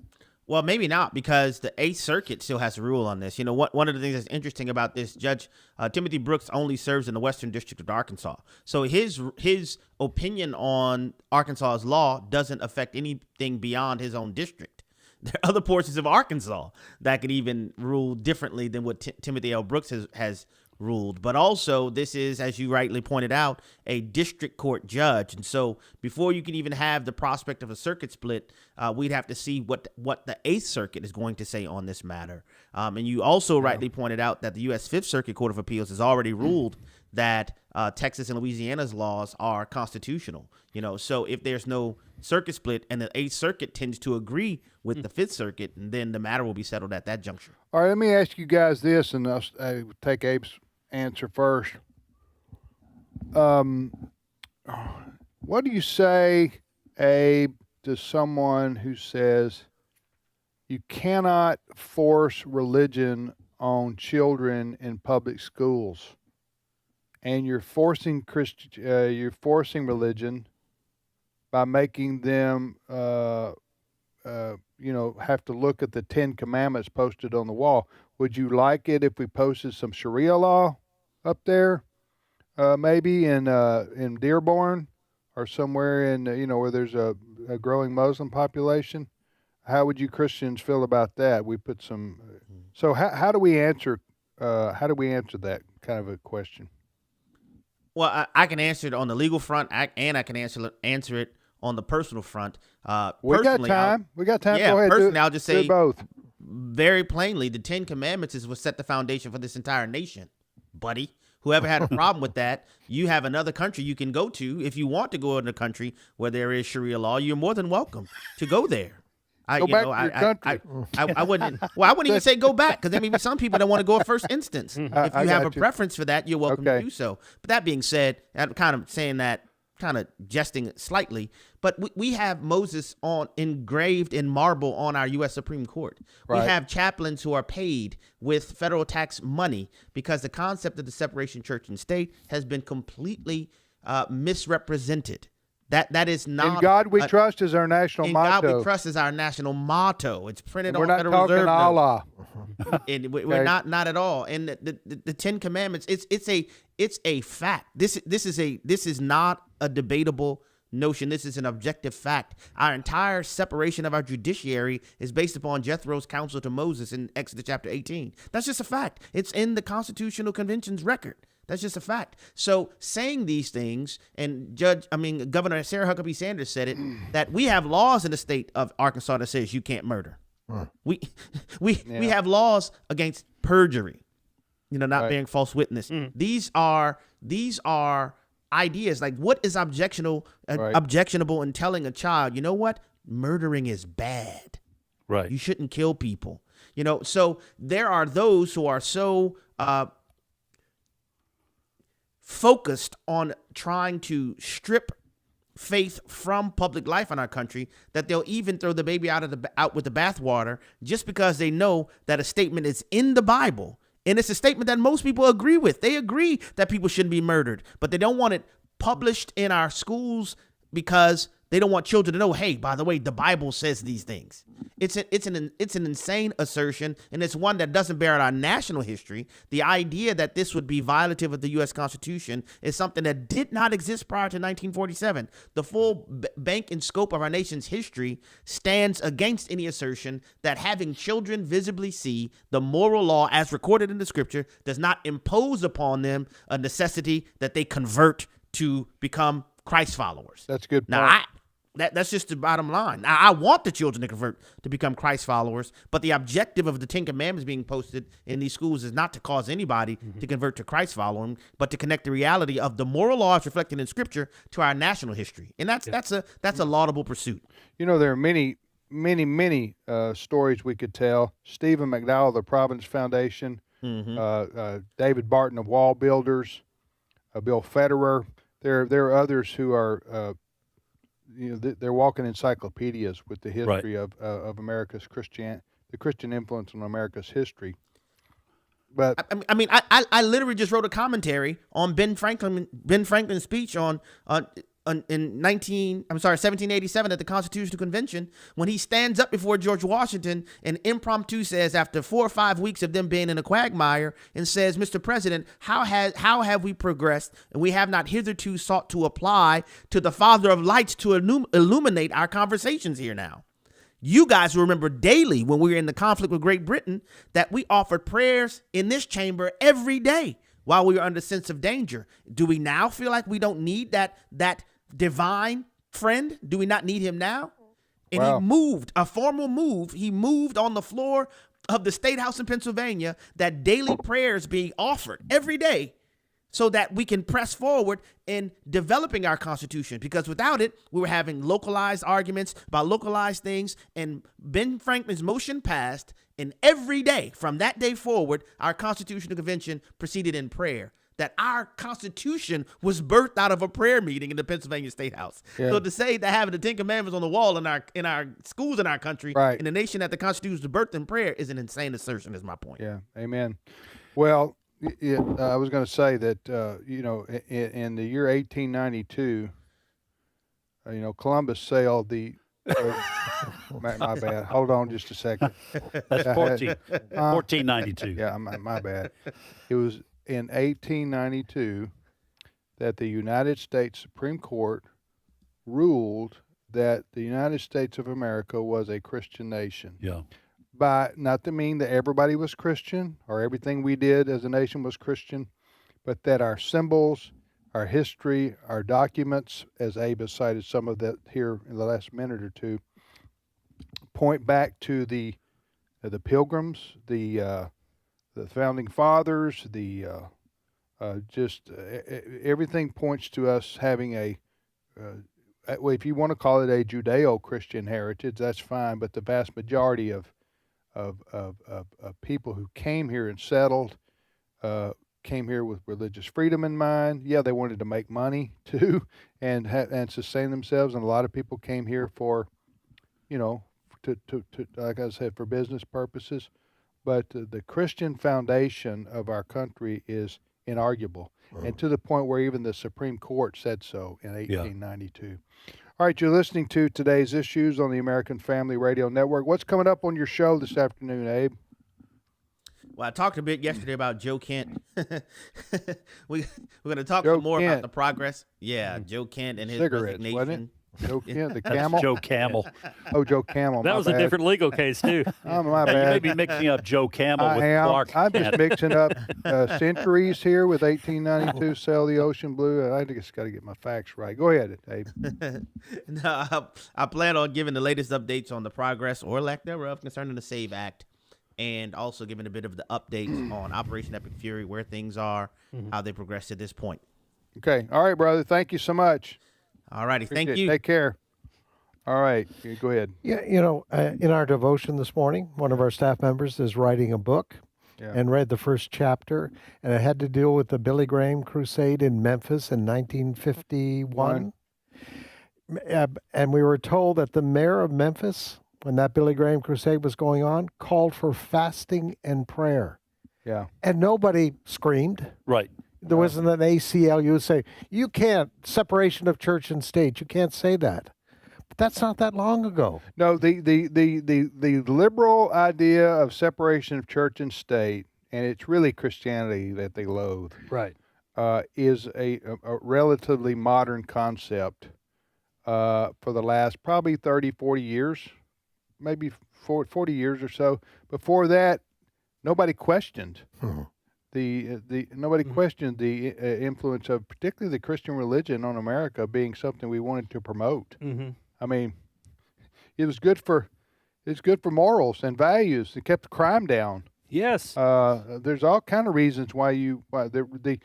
Well, maybe not, because the Eighth Circuit still has to rule on this. You know, one of the things that's interesting about this, Judge Timothy Brooks only serves in the Western District of Arkansas. So his opinion on Arkansas's law doesn't affect anything beyond his own district. There are other portions of Arkansas that could even rule differently than what Timothy L. Brooks has ruled. But also, this is, as you rightly pointed out, a district court judge. And so before you can even have the prospect of a circuit split, we'd have to see what the Eighth Circuit is going to say on this matter. And you also rightly pointed out that the U.S. Fifth Circuit Court of Appeals has already ruled that Texas and Louisiana's laws are constitutional. You know, so if there's no circuit split and the Eighth Circuit tends to agree with the Fifth Circuit, then the matter will be settled at that juncture. All right, let me ask you guys this, and I'll take Abe's answer first. What do you say, Abe, to someone who says you cannot force religion on children in public schools, and you're forcing religion by making them have to look at the 10 Commandments posted on the wall? Would you like it if we posted some Sharia law up there, maybe in Dearborn or somewhere in where there's a growing Muslim population? How would you Christians feel about that? We put some. So how do we answer? How do we answer that kind of a question? Well, I can answer it on the legal front, and I can answer it on the personal front. We got time. Yeah, Go ahead. personally, I'll just say both. Very plainly, the 10 Commandments is what set the foundation for this entire nation, buddy. Whoever had a problem with that, you have another country you can go to. If you want to go in a country where there is Sharia law, you're more than welcome to go there. Go back to your country. I wouldn't. Well, I wouldn't even say go back, because there may be some people that want to go at first instance. If you have a preference for that, you're welcome to do so. But that being said, I'm kind of saying that, kind of jesting slightly, but we have Moses engraved in marble on our U.S. Supreme Court. Right. We have chaplains who are paid with federal tax money because the concept of the separation church and state has been completely misrepresented. That is not. In God we trust is our national motto. In God we trust is our national motto. It's printed on Federal Reserve. We're not talking Allah. And we're not at all. And the 10 Commandments, it's a fact. This is not a debatable notion. This is an objective fact. Our entire separation of our judiciary is based upon Jethro's counsel to Moses in Exodus chapter 18. That's just a fact. It's in the Constitutional Convention's record. That's just a fact. So saying these things, and Governor Sarah Huckabee Sanders said it, that we have laws in the state of Arkansas that says you can't murder. We have laws against perjury, not bearing false witness. These are ideas. Like, what is objectionable in telling a child, you know what, murdering is bad. Right. You shouldn't kill people. So there are those who are so focused on trying to strip faith from public life in our country that they'll even throw the baby out with the bathwater just because they know that a statement is in the Bible, and it's a statement that most people agree with. They agree that people shouldn't be murdered, but they don't want it published in our schools because they don't want children to know, hey, by the way, the Bible says these things. It's an insane assertion, and it's one that doesn't bear out our national history. The idea that this would be violative of the U.S. Constitution is something that did not exist prior to 1947. The full bank and scope of our nation's history stands against any assertion that having children visibly see the moral law as recorded in the Scripture does not impose upon them a necessity that they convert to become Christ followers. That's a good point. Now, that's just the bottom line. Now, I want the children to convert to become Christ followers, but the objective of the 10 Commandments being posted in these schools is not to cause anybody to convert to Christ following, but to connect the reality of the moral laws reflected in Scripture to our national history, and that's a laudable pursuit. There are many stories we could tell. Stephen McDowell, the Providence Foundation, David Barton of Wall Builders, Bill Federer. There are others who are. They're walking encyclopedias with the history of America's the Christian influence on America's history. But I literally just wrote a commentary on Ben Franklin's speech on in 1787 at the Constitutional Convention, when he stands up before George Washington and impromptu says, after 4 or 5 weeks of them being in a quagmire, and says, Mr. President, how have we progressed, and we have not hitherto sought to apply to the Father of Lights to illuminate our conversations here now. You guys remember daily when we were in the conflict with Great Britain that we offered prayers in this chamber every day while we were under sense of danger. Do we now feel like we don't need that divine friend? Do we not need him now? And He moved, a formal move. He moved on the floor of the State House in Pennsylvania, that daily prayers being offered every day, so that we can press forward in developing our Constitution. Because without it, we were having localized arguments about localized things, and Ben Franklin's motion passed, and every day from that day forward, our Constitutional Convention proceeded in prayer. That our Constitution was birthed out of a prayer meeting in the Pennsylvania State House. Yeah. So to say that having the 10 Commandments on the wall in our schools in our country, in the nation, that the Constitution was birthed in prayer is an insane assertion, is my point. Yeah, amen. Well, I was going to say that, in the year 1892, Columbus sailed the... my bad. Hold on just a second. That's 1492. Yeah, my bad. It was in 1892 that the United States Supreme Court ruled that the United States of America was a Christian nation. Yeah. By not to mean that everybody was Christian or everything we did as a nation was Christian, but that our symbols, our history, our documents, as Abe has cited some of that here in the last minute or two, point back to the Pilgrims, the Founding Fathers, everything points to us having if you want to call it a Judeo-Christian heritage, that's fine. But the vast majority of people who came here and settled came here with religious freedom in mind. Yeah, they wanted to make money too and sustain themselves. And a lot of people came here for, to like I said, for business purposes. But the Christian foundation of our country is inarguable, and to the point where even the Supreme Court said so in 1892. Yeah. All right, you're listening to Today's Issues on the American Family Radio Network. What's coming up on your show this afternoon, Abe? Well, I talked a bit yesterday about Joe Kent. We're going to talk some more about the progress. Yeah, Joe Kent and his resignation. Wasn't it? Joe Kent, the camel? Joe Camel. Oh, Joe Camel. That was a different legal case, too. Oh, my bad. You may be mixing up Joe Camel with Clark. I'm just mixing up centuries here with 1892, Sail the Ocean Blue. I just got to get my facts right. Go ahead, Abe. No, I plan on giving the latest updates on the progress or lack thereof concerning the SAVE Act, and also giving a bit of the updates on Operation Epic Fury, where things are, how they progress to this point. Okay. All right, brother. Thank you so much. All righty. Thank you. Take care. All right. Go ahead. Yeah, in our devotion this morning, one of our staff members is writing a book and read the first chapter, and it had to deal with the Billy Graham crusade in Memphis in 1951. And we were told that the mayor of Memphis, when that Billy Graham crusade was going on, called for fasting and prayer. Yeah. And nobody screamed. Right. There wasn't an ACLU say, you can't, separation of church and state, you can't say that. But that's not that long ago. No, the liberal idea of separation of church and state, and it's really Christianity that they loathe, right, is a relatively modern concept for the last probably 30, 40 years, maybe 40 years or so. Before that, nobody questioned. Nobody questioned the influence of particularly the Christian religion on America being something we wanted to promote. I mean, it was good for morals and values. It kept crime down. Yes. There's all kind of reasons why the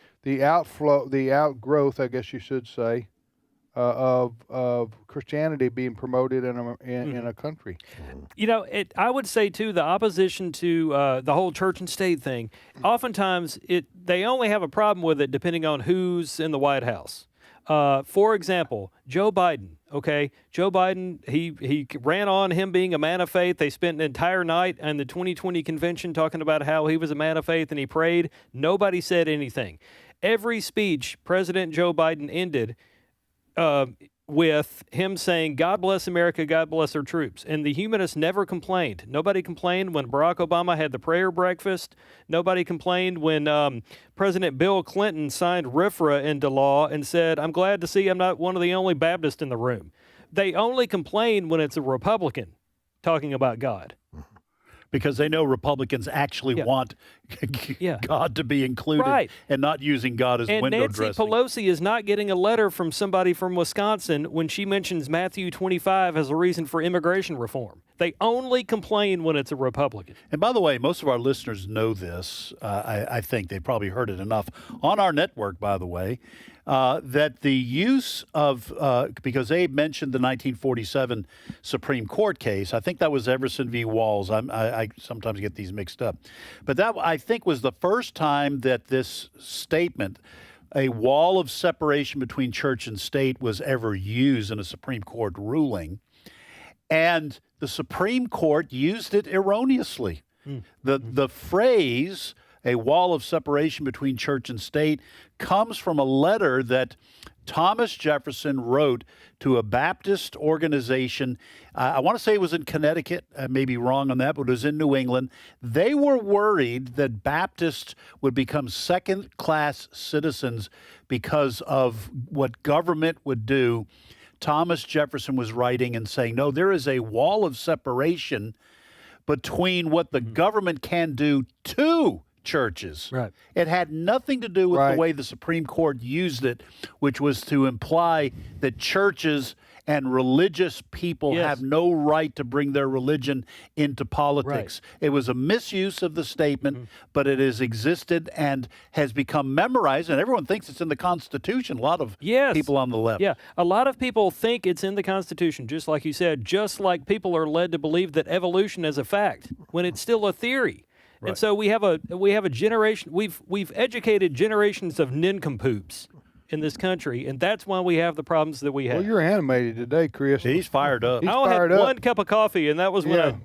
outgrowth, I guess you should say, of Christianity being promoted in a country. I would say too, the opposition to the whole church and state thing. Oftentimes, they only have a problem with it depending on who's in the White House. For example, Joe Biden. Okay, Joe Biden, he ran on him being a man of faith. They spent an entire night in the 2020 convention talking about how he was a man of faith and he prayed. Nobody said anything. Every speech President Joe Biden ended with him saying, God bless America, God bless our troops. And the humanists never complained. Nobody complained when Barack Obama had the prayer breakfast. Nobody complained when President Bill Clinton signed RFRA into law and said, I'm glad to see I'm not one of the only Baptists in the room. They only complain when it's a Republican talking about God. Because they know Republicans actually want God to be included and not using God as window Nancy dressing. Pelosi is not getting a letter from somebody from Wisconsin when she mentions Matthew 25 as a reason for immigration reform. They only complain when it's a Republican. And by the way, most of our listeners know this. I think they probably heard it enough on our network, by the way, that the use of, because Abe mentioned the 1947 Supreme Court case. I think that was Everson v. Walls. I sometimes get these mixed up. But that, I think, was the first time that this statement, a wall of separation between church and state, was ever used in a Supreme Court ruling. And the Supreme Court used it erroneously. The phrase, a wall of separation between church and state, comes from a letter that Thomas Jefferson wrote to a Baptist organization. I want to say it was in Connecticut. I may be wrong on that, but it was in New England. They were worried that Baptists would become second-class citizens because of what government would do. Thomas Jefferson was writing and saying, no, there is a wall of separation between what the government can do to churches. Right. It had nothing to do with the way the Supreme Court used it, which was to imply that churches and religious people have no right to bring their religion into politics. It was a misuse of the statement, but it has existed and has become memorized, and everyone thinks it's in the Constitution. A lot of people on the left. Yeah, a lot of people think it's in the Constitution, just like you said, just like people are led to believe that evolution is a fact when it's still a theory. And so we have a generation. We've educated generations of nincompoops in this country, and that's why we have the problems that we have. Well, you're animated today, Chris. He's fired up. He's I only fired had up. one cup of coffee, and that was when I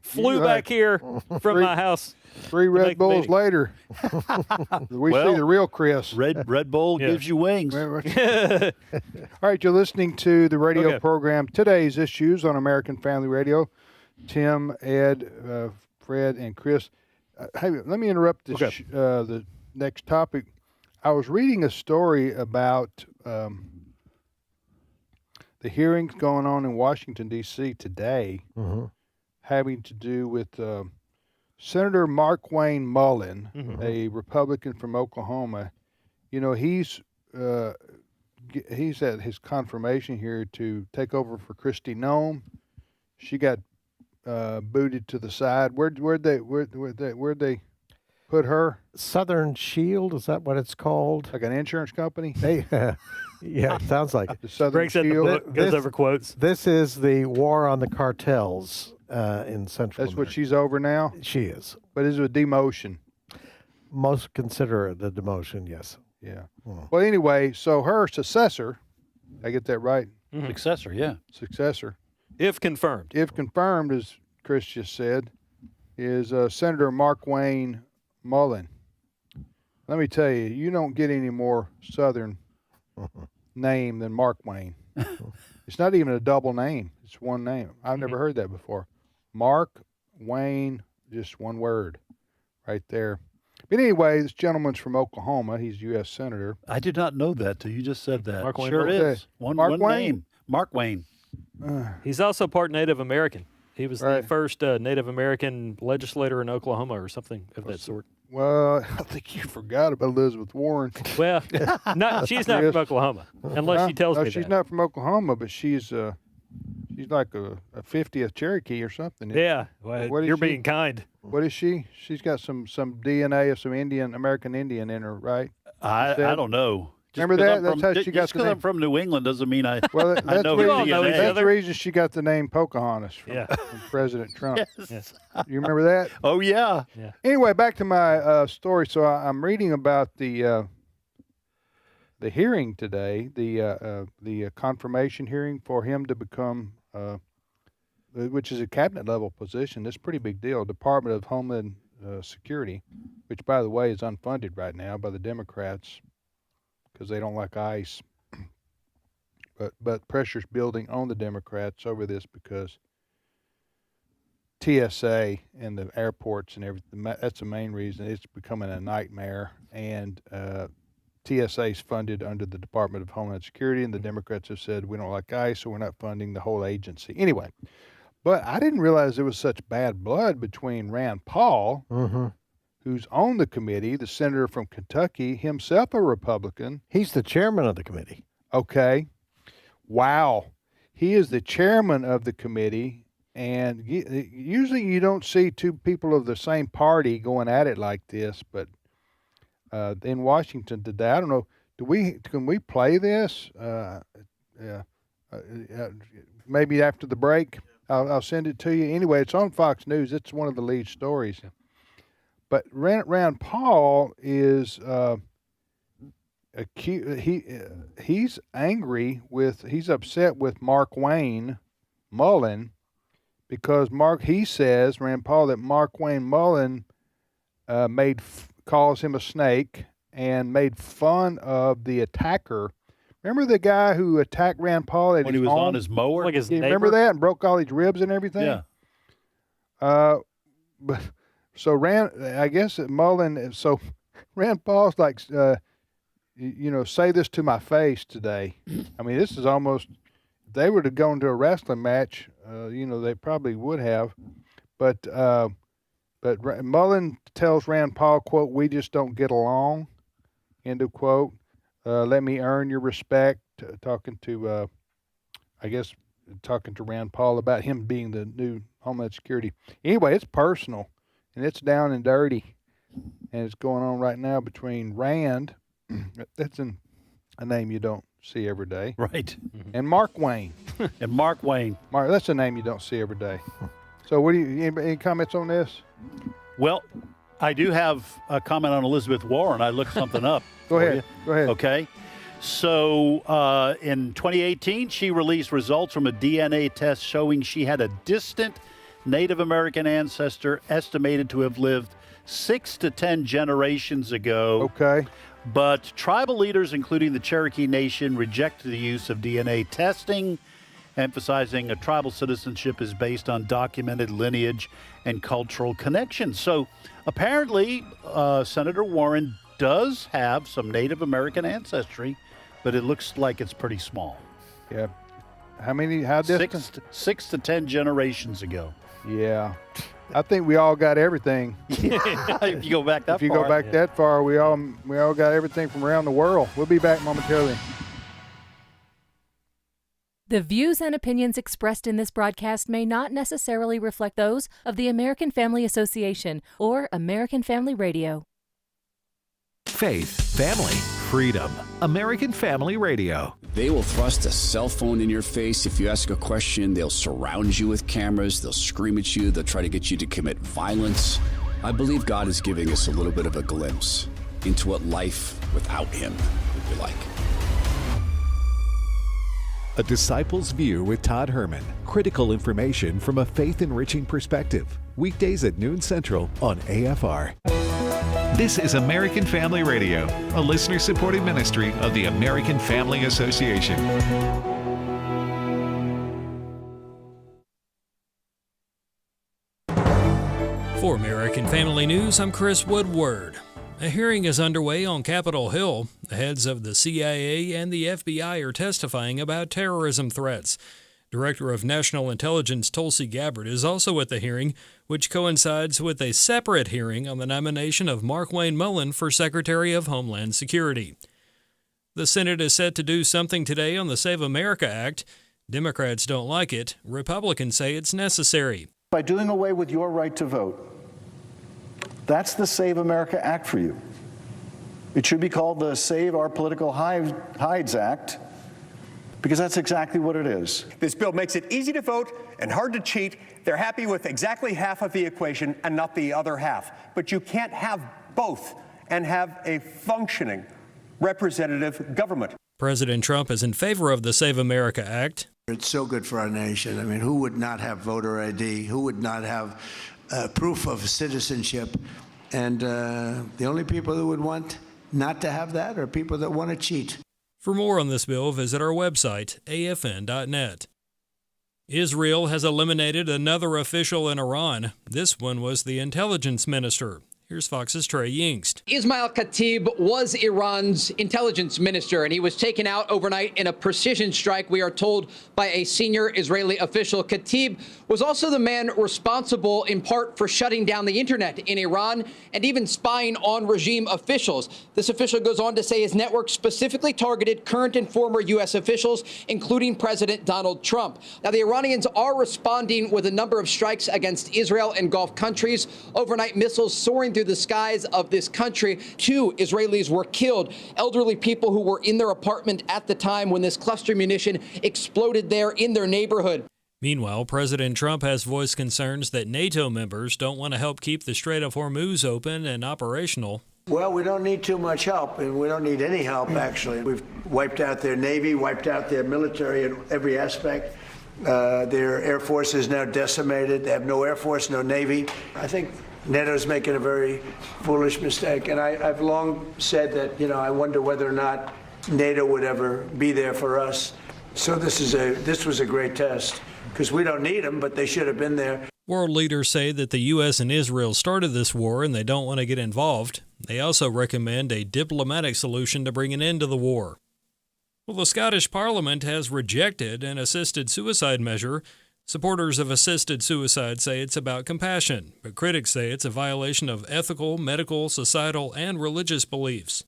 flew back here from my house. 3 Red Bulls later, we see the real Chris. Red Bull gives you wings. All right, you're listening to the radio program Today's Issues on American Family Radio. Tim, Ed, Fred, and Chris. Hey, let me interrupt this, the next topic. I was reading a story about the hearings going on in Washington, D.C. today, having to do with Senator Mark Wayne Mullen, a Republican from Oklahoma. You know, he's at his confirmation here to take over for Kristi Noem. She got booted to the side. Where'd they put her? Southern Shield, is that what it's called? Like an insurance company? Hey, yeah, it sounds like it. The Southern Breaks out the Shield. book, goes over quotes. This is the war on the cartels in Central That's America. what she's over now? She is. But is it a demotion? Most consider it a demotion, yes. Yeah. Well, anyway, so her successor, I get that right? Successor, yeah. Successor. If confirmed. If confirmed, as Chris just said, is Senator Mark Wayne Mullen. Let me tell you, you don't get any more Southern name than Mark Wayne. It's not even a double name. It's one name. I've never heard that before. Mark Wayne, just one word right there. But anyway, this gentleman's from Oklahoma. He's U.S. Senator. I did not know that till you just said that. Mark Wayne. Sure is. One Wayne? name. Mark Wayne. He's also part Native American. He was the first Native American legislator in Oklahoma or something of that sort. Well, I think you forgot about Elizabeth Warren. Well, she's not from Oklahoma, unless she tells me she's that. not from Oklahoma, but she's like a 50th Cherokee or something. Yeah, well, you're being kind. What is she? She's got some DNA of some American Indian in her, right? I don't know. Remember that? That's how she got just because I'm from New England doesn't mean I that's I know her DNA. That's the reason she got the name Pocahontas from President Trump. Yes. You remember that? Oh, yeah. Anyway, back to my story. So I'm reading about the hearing today, the confirmation hearing for him to become, which is a cabinet level position. It's a pretty big deal. Department of Homeland Security, which, by the way, is unfunded right now by the Democrats because they don't like ICE. but pressure's building on the Democrats over this because TSA and the airports and everything, that's the main reason. It's becoming a nightmare. And TSA is funded under the Department of Homeland Security, and the Democrats have said, we don't like ICE, so we're not funding the whole agency. Anyway, but I didn't realize there was such bad blood between Rand Paul, who's on the committee, the senator from Kentucky, himself a Republican. He's the chairman of the committee. Okay. Wow. He is the chairman of the committee, and usually you don't see two people of the same party going at it like this, but in Washington today, I don't know, can we play this? Maybe after the break. I'll send it to you. Anyway, it's on Fox News. It's one of the lead stories. But Rand Paul is he's angry he's upset with Markwayne Mullin because he says, Rand Paul, that Markwayne Mullin calls him a snake and made fun of the attacker. Remember the guy who attacked Rand Paul when he was on his mower? Like his remember that, and broke all his ribs and everything? Yeah. But so Rand Paul's like, say this to my face today. I mean, this is almost, if they were to go into a wrestling match, they probably would have. But Mullin tells Rand Paul, quote, "We just don't get along," end of quote. Let me earn your respect, talking to Rand Paul about him being the new Homeland Security. Anyway, it's personal, and it's down and dirty, and it's going on right now between Rand, that's a name you don't see every day. Right. And Markwayne. And Markwayne. That's a name you don't see every day. So any comments on this? Well, I do have a comment on Elizabeth Warren. I looked something up. Go ahead. Okay. So in 2018, she released results from a DNA test showing she had a distant Native American ancestor estimated to have lived 6 to 10 generations ago. Okay. But tribal leaders, including the Cherokee Nation, rejected the use of DNA testing, emphasizing a tribal citizenship is based on documented lineage and cultural connections. So apparently, Senator Warren does have some Native American ancestry, but it looks like it's pretty small. Yeah. How distant? 6 to 10 generations ago. Yeah. I think we all got everything. If you go back that far. If you go back that far, we all got everything from around the world. We'll be back momentarily. The views and opinions expressed in this broadcast may not necessarily reflect those of the American Family Association or American Family Radio. Faith, family, freedom. American Family Radio. They will thrust a cell phone in your face. If you ask a question, they'll surround you with cameras. They'll scream at you. They'll try to get you to commit violence. I believe God is giving us a little bit of a glimpse into what life without Him would be like. A Disciple's View with Todd Herman. Critical information from a faith-enriching perspective. Weekdays at noon Central on AFR. This is American Family Radio, a listener-supported ministry of the American Family Association. For American Family News, I'm Chris Woodward. A hearing is underway on Capitol Hill. The heads of the CIA and the FBI are testifying about terrorism threats. Director of National Intelligence Tulsi Gabbard is also at the hearing, which coincides with a separate hearing on the nomination of Markwayne Mullin for Secretary of Homeland Security. The Senate is set to do something today on the Save America Act. Democrats don't like it. Republicans say it's necessary. By doing away with your right to vote, that's the Save America Act for you. It should be called the Save Our Political Hides Act, because that's exactly what it is. This bill makes it easy to vote and hard to cheat. They're happy with exactly half of the equation and not the other half. But you can't have both and have a functioning representative government. President Trump is in favor of the Save America Act. It's so good for our nation. I mean, who would not have voter ID? Who would not have proof of citizenship? And the only people who would want not to have that are people that want to cheat. For more on this bill, visit our website, afn.net. Israel has eliminated another official in Iran. This one was the intelligence minister. Here's Fox's Trey Yingst. Ismail Khatib was Iran's intelligence minister, and he was taken out overnight in a precision strike, we are told, by a senior Israeli official. Khatib was also the man responsible in part for shutting down the internet in Iran and even spying on regime officials. This official goes on to say his network specifically targeted current and former U.S. officials, including President Donald Trump. Now, the Iranians are responding with a number of strikes against Israel and Gulf countries. Overnight missiles soaring through the skies of this country. 2 Israelis were killed, elderly people who were in their apartment at the time when this cluster munition exploded there in their neighborhood. Meanwhile, President Trump has voiced concerns that NATO members don't want to help keep the Strait of Hormuz open and operational. Well, we don't need too much help, and we don't need any help, actually. We've wiped out their Navy, wiped out their military in every aspect. Their Air Force is now decimated. They have no Air Force, no Navy. I think NATO's making a very foolish mistake, and I've long said that, I wonder whether or not NATO would ever be there for us. So this was a great test, because we don't need them, but they should have been there. World leaders say that the U.S. and Israel started this war and they don't want to get involved. They also recommend a diplomatic solution to bring an end to the war. Well, the Scottish Parliament has rejected an assisted suicide measure. Supporters of assisted suicide say it's about compassion, but critics say it's a violation of ethical, medical, societal, and religious beliefs.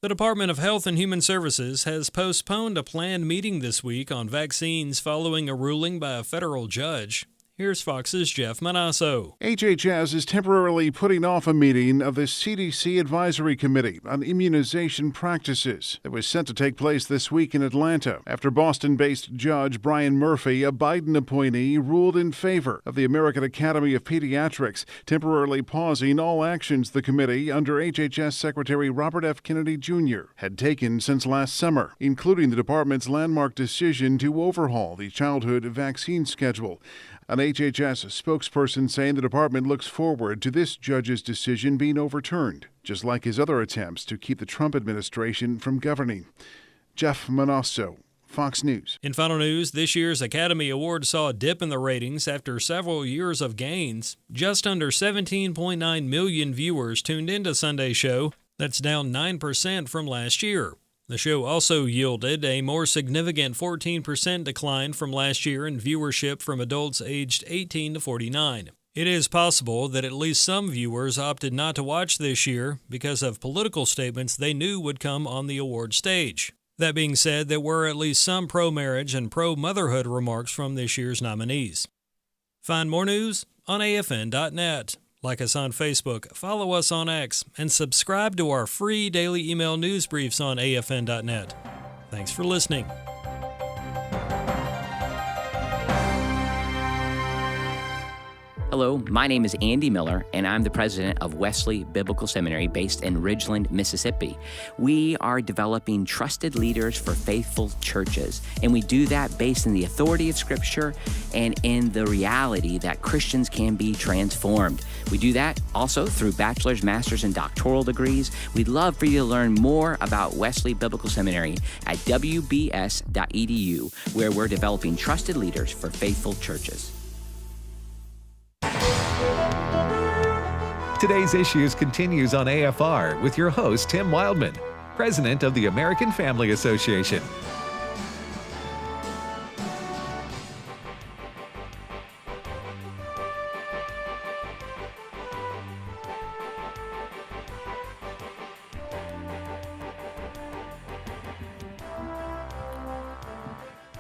The Department of Health and Human Services has postponed a planned meeting this week on vaccines following a ruling by a federal judge. Here's Fox's Jeff Manasso. HHS is temporarily putting off a meeting of the CDC Advisory Committee on Immunization Practices that was set to take place this week in Atlanta after Boston-based Judge Brian Murphy, a Biden appointee, ruled in favor of the American Academy of Pediatrics, temporarily pausing all actions the committee under HHS Secretary Robert F. Kennedy Jr. had taken since last summer, including the department's landmark decision to overhaul the childhood vaccine schedule. An HHS spokesperson saying the department looks forward to this judge's decision being overturned, just like his other attempts to keep the Trump administration from governing. Jeff Manasso, Fox News. In final news, this year's Academy Award saw a dip in the ratings after several years of gains. Just under 17.9 million viewers tuned into Sunday's show. That's down 9% from last year. The show also yielded a more significant 14% decline from last year in viewership from adults aged 18 to 49. It is possible that at least some viewers opted not to watch this year because of political statements they knew would come on the award stage. That being said, there were at least some pro-marriage and pro-motherhood remarks from this year's nominees. Find more news on afn.net. Like us on Facebook, follow us on X, and subscribe to our free daily email news briefs on afn.net. Thanks for listening. Hello, my name is Andy Miller, and I'm the president of Wesley Biblical Seminary based in Ridgeland, Mississippi. We are developing trusted leaders for faithful churches, and we do that based in the authority of Scripture and in the reality that Christians can be transformed. We do that also through bachelor's, master's, and doctoral degrees. We'd love for you to learn more about Wesley Biblical Seminary at wbs.edu, where we're developing trusted leaders for faithful churches. Today's Issues continues on AFR with your host, Tim Wildmon, president of the American Family Association.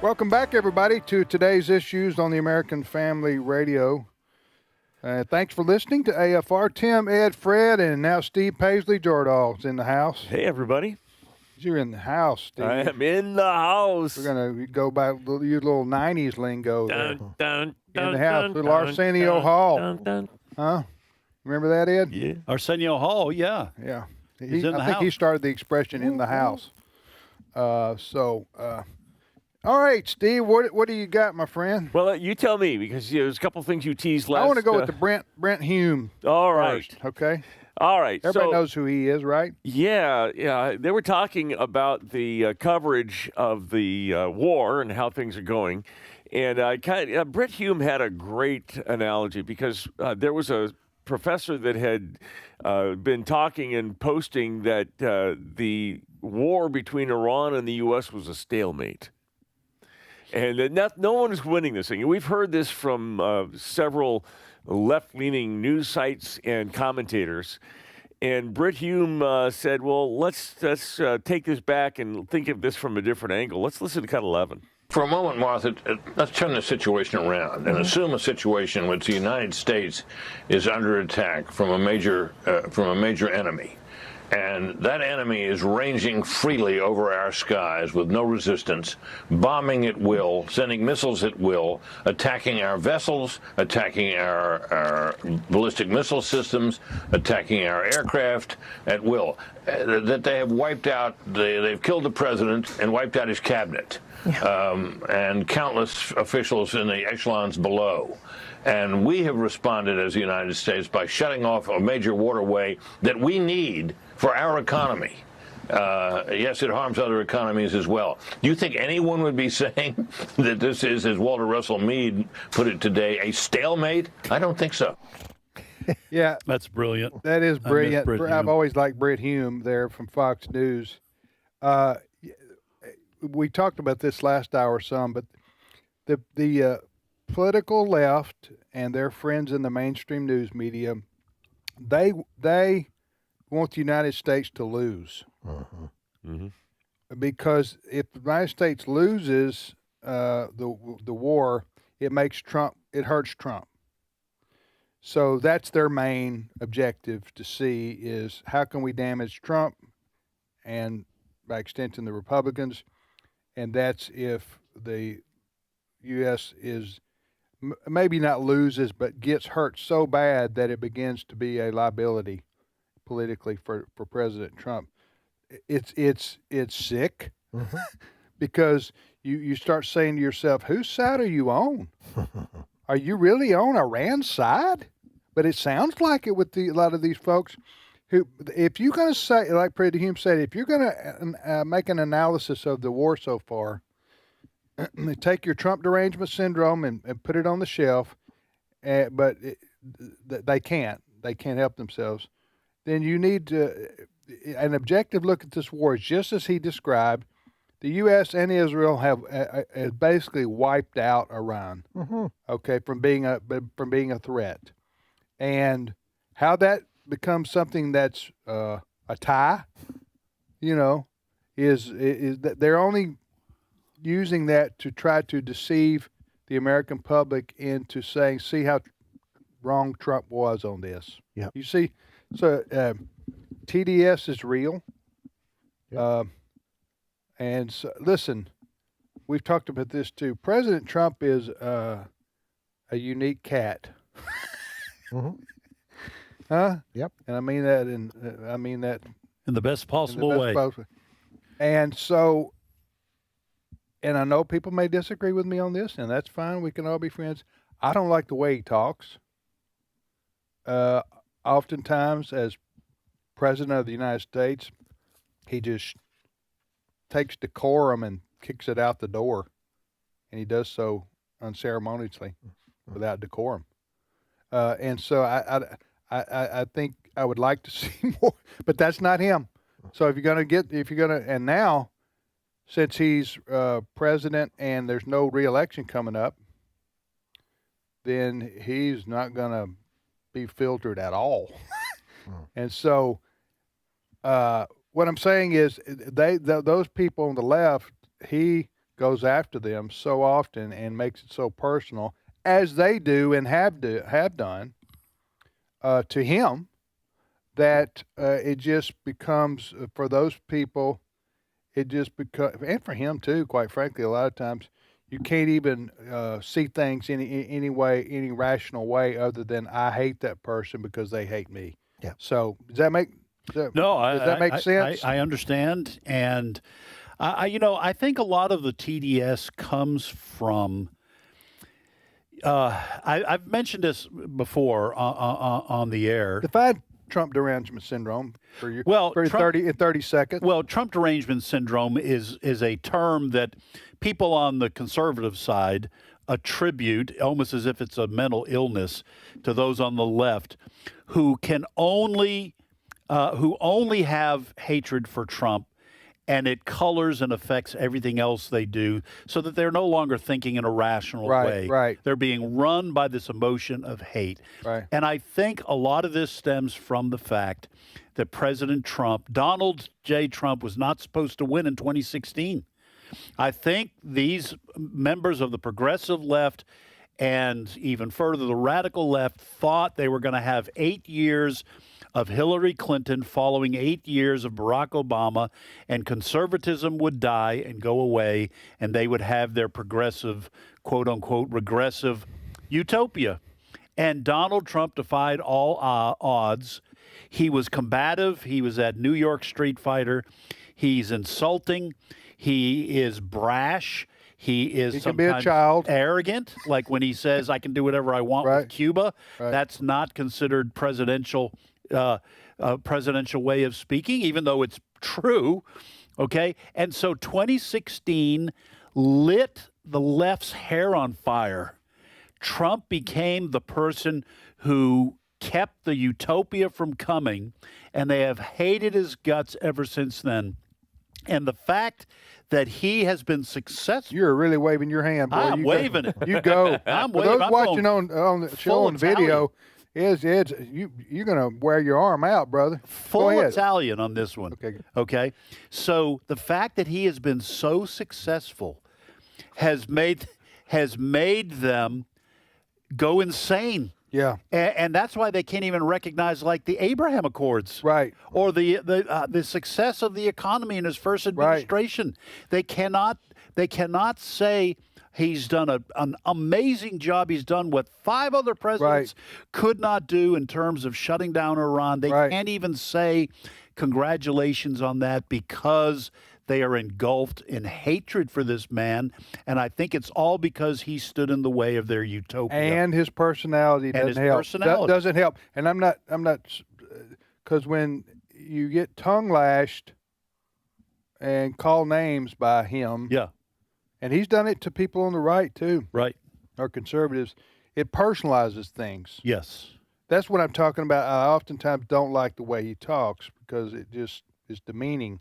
Welcome back, everybody, to today's Issues on the American Family Radio. Thanks for listening to AFR. Tim, Ed, Fred, and now Steve Paisley Jordal's in the house. Hey, everybody. You're in the house, Steve. I am in the house. We're going to go back, use little 90s lingo there. Dun, in the house, little Arsenio Hall. Huh? Remember that, Ed? Yeah. Arsenio Hall, yeah. Yeah. He's in the I think he house. started the expression in the house. All right, Steve, what do you got, my friend? Well, you tell me, because there's a couple things you teased last. I want to go with the Brent Hume. All right. First, okay. All right. Everybody knows who he is, right? Yeah. They were talking about the coverage of the war and how things are going. And Britt Hume had a great analogy because there was a professor that had been talking and posting that the war between Iran and the U.S. was a stalemate. And that no one is winning this thing. And we've heard this from several left-leaning news sites and commentators. And Britt Hume said, well, let's take this back and think of this from a different angle. Let's listen to cut 11. For a moment, Martha, let's turn the situation around and assume a situation in which the United States is under attack from a major enemy. And that enemy is ranging freely over our skies with no resistance, bombing at will, sending missiles at will, attacking our vessels, attacking our ballistic missile systems, attacking our aircraft at will. That they have wiped out, they've killed the president and wiped out his cabinet, and countless officials in the echelons below. And we have responded as the United States by shutting off a major waterway that we need for our economy. Yes, it harms other economies as well. Do you think anyone would be saying that this is, as Walter Russell Mead put it today, a stalemate? I don't think so. Yeah. That's brilliant. That is brilliant. I've always liked Britt Hume there from Fox News. We talked about this last hour some, but the political left and their friends in the mainstream news media, they want the United States to lose. Because if the United States loses the war, it hurts Trump. So that's their main objective to see is how can we damage Trump and by extension the Republicans, and that's if the U.S. is maybe not loses, but gets hurt so bad that it begins to be a liability politically for President Trump. It's sick because you start saying to yourself, whose side are you on? Are you really on Iran's side? But it sounds like it with a lot of these folks who, if you're going to say, like Britt Hume said, if you're going to make an analysis of the war so far, take your Trump derangement syndrome and put it on the shelf, but they can't help themselves. Then you need an objective look at this war is just as he described. The U.S. and Israel have basically wiped out Iran, okay, from being a threat, and how that becomes something that's a tie, is that they're only using that to try to deceive the American public into saying, see how wrong Trump was on this. Yeah, you see, so TDS is real. And so, listen, we've talked about this too. President Trump is a unique cat. Huh? Yep. And I mean that in the best possible way. And so, and I know people may disagree with me on this, and that's fine. We can all be friends. I don't like the way he talks. Oftentimes, as President of the United States, he just takes decorum and kicks it out the door, and he does so unceremoniously, without decorum. And so I think I would like to see more, but that's not him. So and now, since he's president and there's no re-election coming up, then he's not going to be filtered at all. And so, what I'm saying is, those people on the left, he goes after them so often and makes it so personal, as they do and have done to him, that it just becomes, for those people, it just becomes, and for him too, quite frankly, a lot of times you can't even see things any rational way other than I hate that person because they hate me. Yeah. So does that make sense? I understand, and I think a lot of the TDS comes from. I've mentioned this before on the air. Trump derangement syndrome for you? Well, for 30 seconds. Well, Trump derangement syndrome is a term that people on the conservative side attribute, almost as if it's a mental illness, to those on the left who can only have hatred for Trump, and it colors and affects everything else they do, so that they're no longer thinking in a rational way. Right. They're being run by this emotion of hate. Right. And I think a lot of this stems from the fact that President Trump, Donald J. Trump, was not supposed to win in 2016. I think these members of the progressive left and even further the radical left thought they were going to have 8 years of Hillary Clinton following 8 years of Barack Obama, and conservatism would die and go away, and they would have their progressive, quote unquote, regressive utopia. And Donald Trump defied all odds. He was combative. He was that New York street fighter. He's insulting. He is brash. He is can be a sometimes child. arrogant, like when he says, I can do whatever I want with Cuba. That's not considered presidential way of speaking, even though it's true. Okay. And so 2016 lit the left's hair on fire. Trump became the person who kept the utopia from coming, and they have hated his guts ever since then. And the fact that he has been successful. You're really waving your hand, boy. I'm waving it. You go. I'm For waving. those I'm watching going on the show full on video, you're gonna wear your arm out, brother. Full Go ahead. Italian on this one. Okay. So the fact that he has been so successful has made them go insane. Yeah. And that's why they can't even recognize, like, the Abraham Accords, right, or the success of the economy in his first administration. They cannot say he's done an amazing job. He's done what 5 other presidents could not do in terms of shutting down Iran. They can't even say congratulations on that, because they are engulfed in hatred for this man, and I think it's all because he stood in the way of their utopia. And his personality doesn't help. Doesn't help. And I'm not, because when you get tongue lashed and call names by him, and he's done it to people on the right too, or conservatives, it personalizes things. Yes, that's what I'm talking about. I oftentimes don't like the way he talks because it just is demeaning.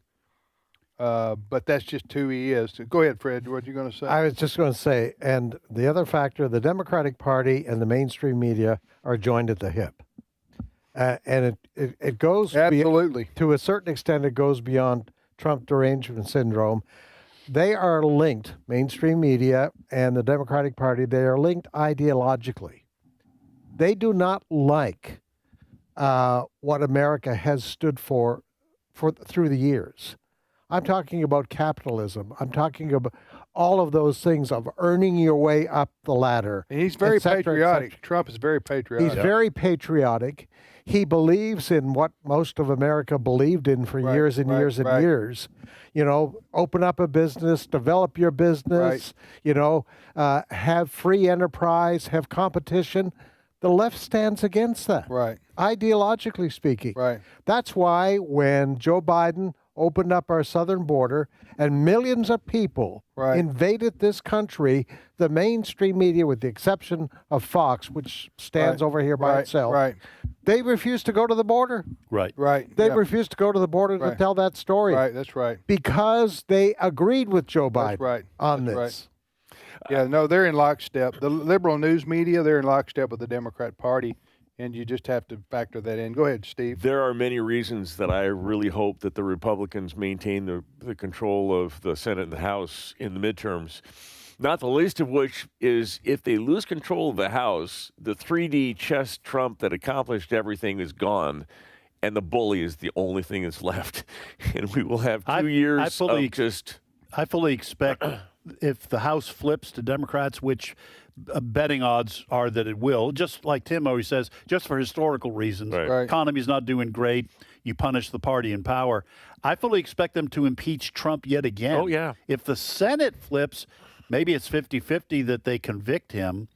But that's just who he is. Go ahead, Fred. What are you going to say? I was just going to say, and the other factor, the Democratic Party and the mainstream media are joined at the hip. And it goes absolutely to a certain extent. It goes beyond Trump derangement syndrome. They are linked, mainstream media and the Democratic Party. They are linked ideologically. They do not like what America has stood for through the years. I'm talking about capitalism. I'm talking about all of those things of earning your way up the ladder. And he's very patriotic. Trump is very patriotic. He's very patriotic. He believes in what most of America believed in for years and years and years. You know, open up a business, develop your business, have free enterprise, have competition. The left stands against that. Ideologically speaking. That's why when Joe Biden opened up our southern border and millions of people invaded this country, the mainstream media, with the exception of Fox, which stands over here by itself, they refused to go to the border. They refused to go to the border to tell that story. That's right. Because they agreed with Joe Biden on this. Yeah, no, they're in lockstep. The liberal news media, they're in lockstep with the Democrat Party. And you just have to factor that in. Go ahead, Steve. There are many reasons that I really hope that the Republicans maintain the control of the Senate and the House in the midterms, not the least of which is if they lose control of the House, the 3D chess Trump that accomplished everything is gone, and the bully is the only thing that's left. And we will have 2 years of just... I fully expect if the House flips to Democrats, which betting odds are that it will, just like Tim always says, just for historical reasons. Economy's not doing great. You punish the party in power. I fully expect them to impeach Trump yet again. Oh, yeah. If the Senate flips, maybe it's 50-50 that they convict him.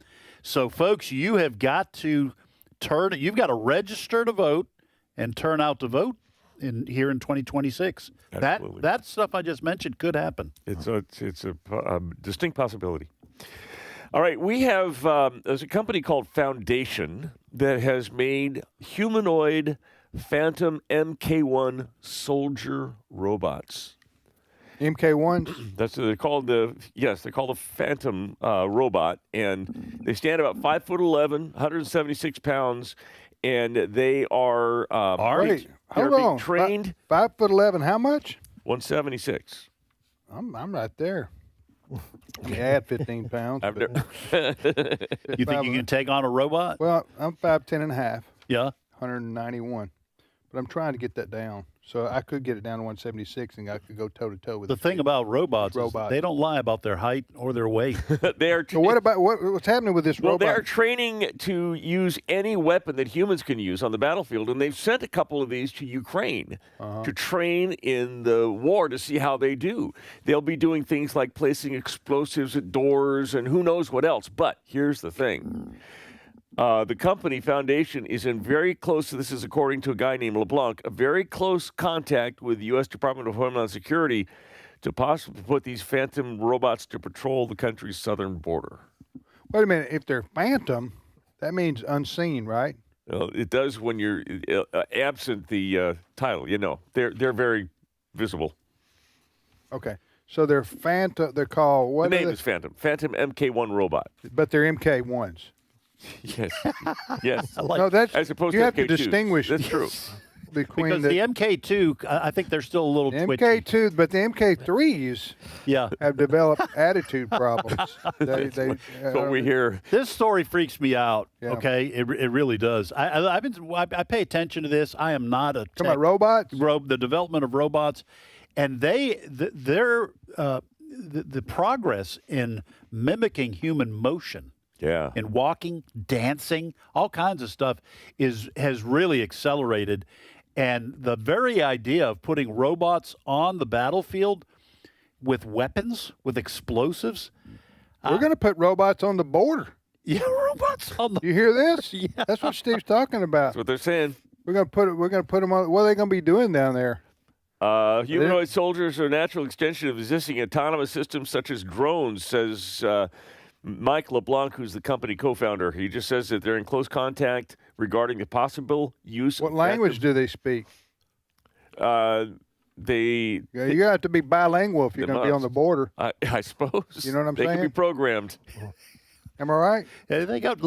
So, folks, you have got to you've got to register to vote and turn out to vote here in 2026. Absolutely. That stuff I just mentioned could happen. It's a distinct possibility. All right, we have there's a company called Foundation that has made humanoid Phantom MK1 soldier robots. MK1s? They're called the Phantom robot, and they stand about 5'11", 176 pounds, and they are Wait, hold on. trained. 5'11", how much? 176. I'm right there. Let me add 15 pounds. You think you can take on a robot? Well, I'm 5'10" and a half. Yeah. 191. But I'm trying to get that down. So I could get it down to 176 and I could go toe-to-toe with The thing about robots is they don't lie about their height or their weight. They are. So what about what's happening with this Well, robot? they're training to use any weapon that humans can use on the battlefield, and they've sent a couple of these to Ukraine to train in the war to see how they do. They'll be doing things like placing explosives at doors and who knows what else. But here's the thing. The company Foundation is in very close, this is according to a guy named LeBlanc, a very close contact with the U.S. Department of Homeland Security to possibly put these Phantom robots to patrol the country's southern border. Wait a minute. If they're phantom, that means unseen, right? It does when you're absent the title. They're very visible. Okay. So they're phantom. They're called what? The name is Phantom MK1 robot. But they're MK1s. Yes. Yes. No, that's as opposed you to have MK2s. to distinguish. That's true. Between Because the MK2, I think they're still a little twitchy. MK2, but the MK3s have developed attitude problems. That's what we hear. This story freaks me out. Yeah. Okay, it really does. I pay attention to this. I am not a Talking about robots. The development of robots, and the progress in mimicking human motion. Yeah. And walking, dancing, all kinds of stuff has really accelerated. And the very idea of putting robots on the battlefield with weapons, with explosives. We're going to put robots on the border. Yeah, robots on the. You hear this? Yeah. That's what Steve's talking about. That's what they're saying. We're going to put them on. What are they going to be doing down there? Humanoid soldiers are a natural extension of existing autonomous systems such as drones, says Mike LeBlanc, who's the company co-founder. He just says that they're in close contact regarding the possible use. What language do they speak? You have to be bilingual if you're going to be on the border. I suppose. You know what I'm they saying? They can be programmed. Am I right? Yeah, they got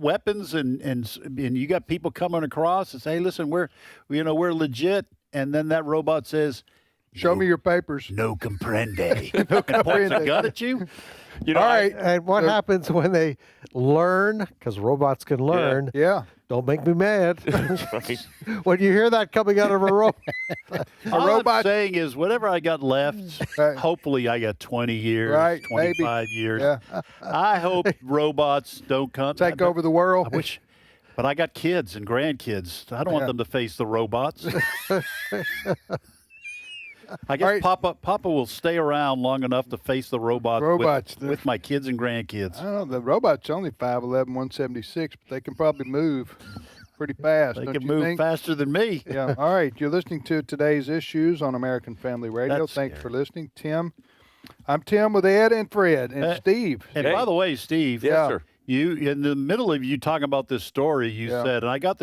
weapons and you got people coming across and say, hey, listen, we're legit, and then that robot says, show me your papers. No comprende. No comprende. Points a gun at you. All right. And what happens when they learn? Because robots can learn. Yeah. Don't make me mad. Right. When you hear that coming out of a robot. All I'm saying is, whatever I got left, hopefully I got 20 years, Right, 25 years. Yeah. I hope robots don't come. Take over the world. I wish, but I got kids and grandkids. I don't want them to face the robots. I guess Papa will stay around long enough to face the robots with my kids and grandkids. I don't know. The robot's only 5'11", 176, but they can probably move pretty fast. They don't can you move think? faster than me. Yeah. All right. You're listening to Today's Issues on American Family Radio. That's Thanks scary. for listening, Tim. I'm Tim with Ed and Fred and Steve. And by the way, Steve, Yes, sir. You, in the middle of you talking about this story, you said, and I got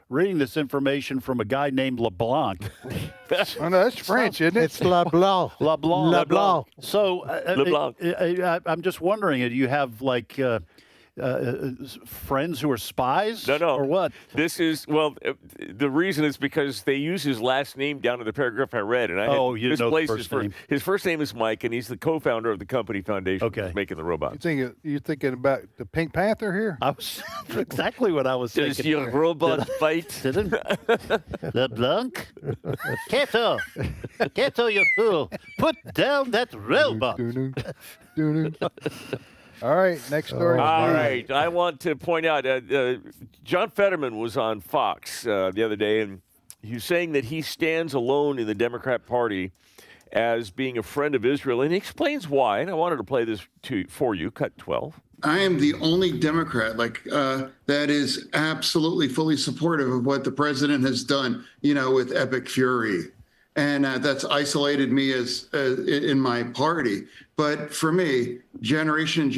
reading this information from a guy named LeBlanc. Oh, no, that's French, isn't it? It's LeBlanc. LeBlanc. LeBlanc. So, LeBlanc. I'm just wondering, do you have like friends who are spies? No. Or what? This is, the reason is because they use his last name down in the paragraph I read, and I you didn't know the misplaced first name. His first name is Mike, and he's the co-founder of the company Foundation Okay. that's making the robots. You're thinking about the Pink Panther here? I was exactly what I was Does thinking. your robot fight? LeBlanc? Keto, you fool. Put down that robot. All right, next story. All right. I want to point out, John Fetterman was on Fox the other day, and he was saying that he stands alone in the Democrat Party as being a friend of Israel, and he explains why. And I wanted to play this for you, cut 12. I am the only Democrat that is absolutely fully supportive of what the president has done, with epic fury. And that's isolated me as in my party. But for me, generation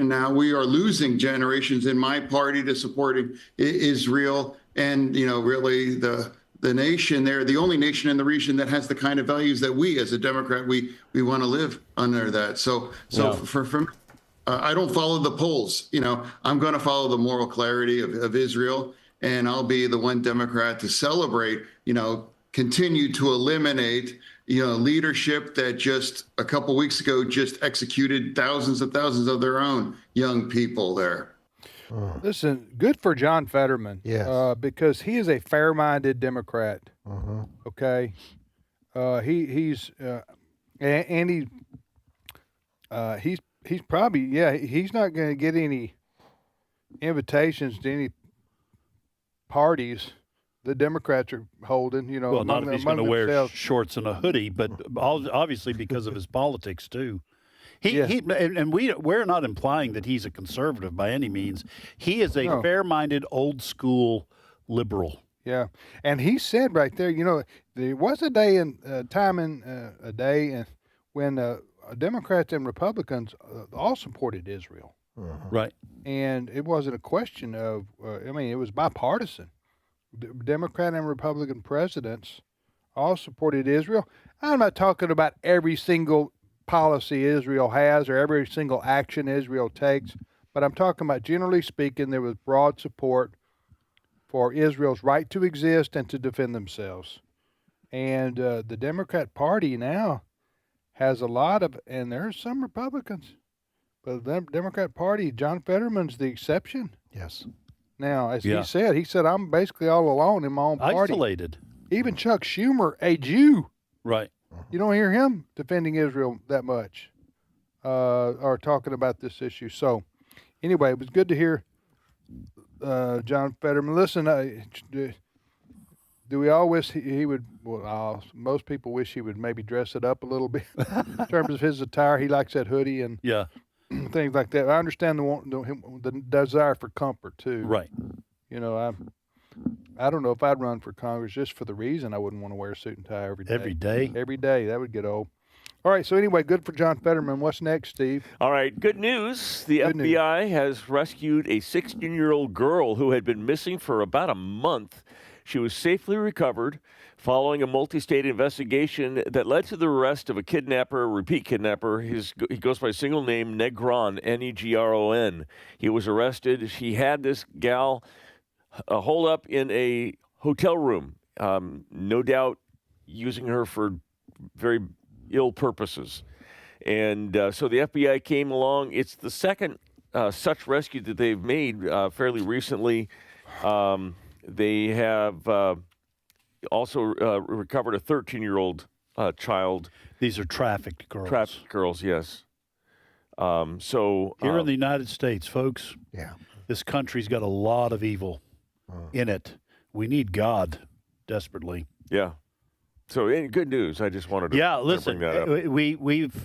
now, we are losing generations in my party to supporting Israel and, really the nation there, the only nation in the region that has the kind of values that we as a Democrat, we want to live under that. So for I don't follow the polls. I'm going to follow the moral clarity of Israel, and I'll be the one Democrat to celebrate, continue to eliminate, leadership that just a couple weeks ago just executed thousands of their own young people there. Listen, good for John Fetterman. Yes. Because he is a fair-minded Democrat. Okay. He's probably, he's not going to get any invitations to any parties the Democrats are holding, Well, not if he's going to wear themselves. shorts and a hoodie, but obviously because of his politics too. We're not implying that he's a conservative by any means. He is a fair-minded, old-school liberal. Yeah, and he said right there, there was a day when Democrats and Republicans all supported Israel. Right. And it wasn't a question of, it was bipartisan. Democrat and Republican presidents all supported Israel. I'm not talking about every single policy Israel has or every single action Israel takes, but I'm talking about, generally speaking, there was broad support for Israel's right to exist and to defend themselves. And the Democrat Party now has a lot of, and there's some Republicans, but the Democrat Party, John Fetterman's the exception. Yes. Now, as he said, I'm basically all alone in my own party. Isolated. Even Chuck Schumer, a Jew. Right. You don't hear him defending Israel that much or talking about this issue. So, anyway, it was good to hear John Fetterman. Listen, do we all wish he would, most people wish he would maybe dress it up a little bit in terms of his attire. He likes that hoodie and things like that. I understand the desire for comfort, too. Right. I don't know if I'd run for Congress just for the reason I wouldn't want to wear a suit and tie every day. Every day? Every day. That would get old. All right, so anyway, good for John Fetterman. What's next, Steve? All right, good news. The FBI has rescued a 16-year-old girl who had been missing for about a month. She was safely recovered following a multi-state investigation that led to the arrest of a kidnapper, a repeat kidnapper. He goes by single name Negron, Negron. He was arrested. She had this gal holed up in a hotel room, no doubt using her for very ill purposes. And so the FBI came along. It's the second such rescue that they've made fairly recently. They have also recovered a 13-year-old child. These are trafficked girls. Trafficked girls, yes. So here in the United States, folks, yeah, this country's got a lot of evil in it. We need God desperately. Yeah. So good news. I just wanted to listen, bring that up.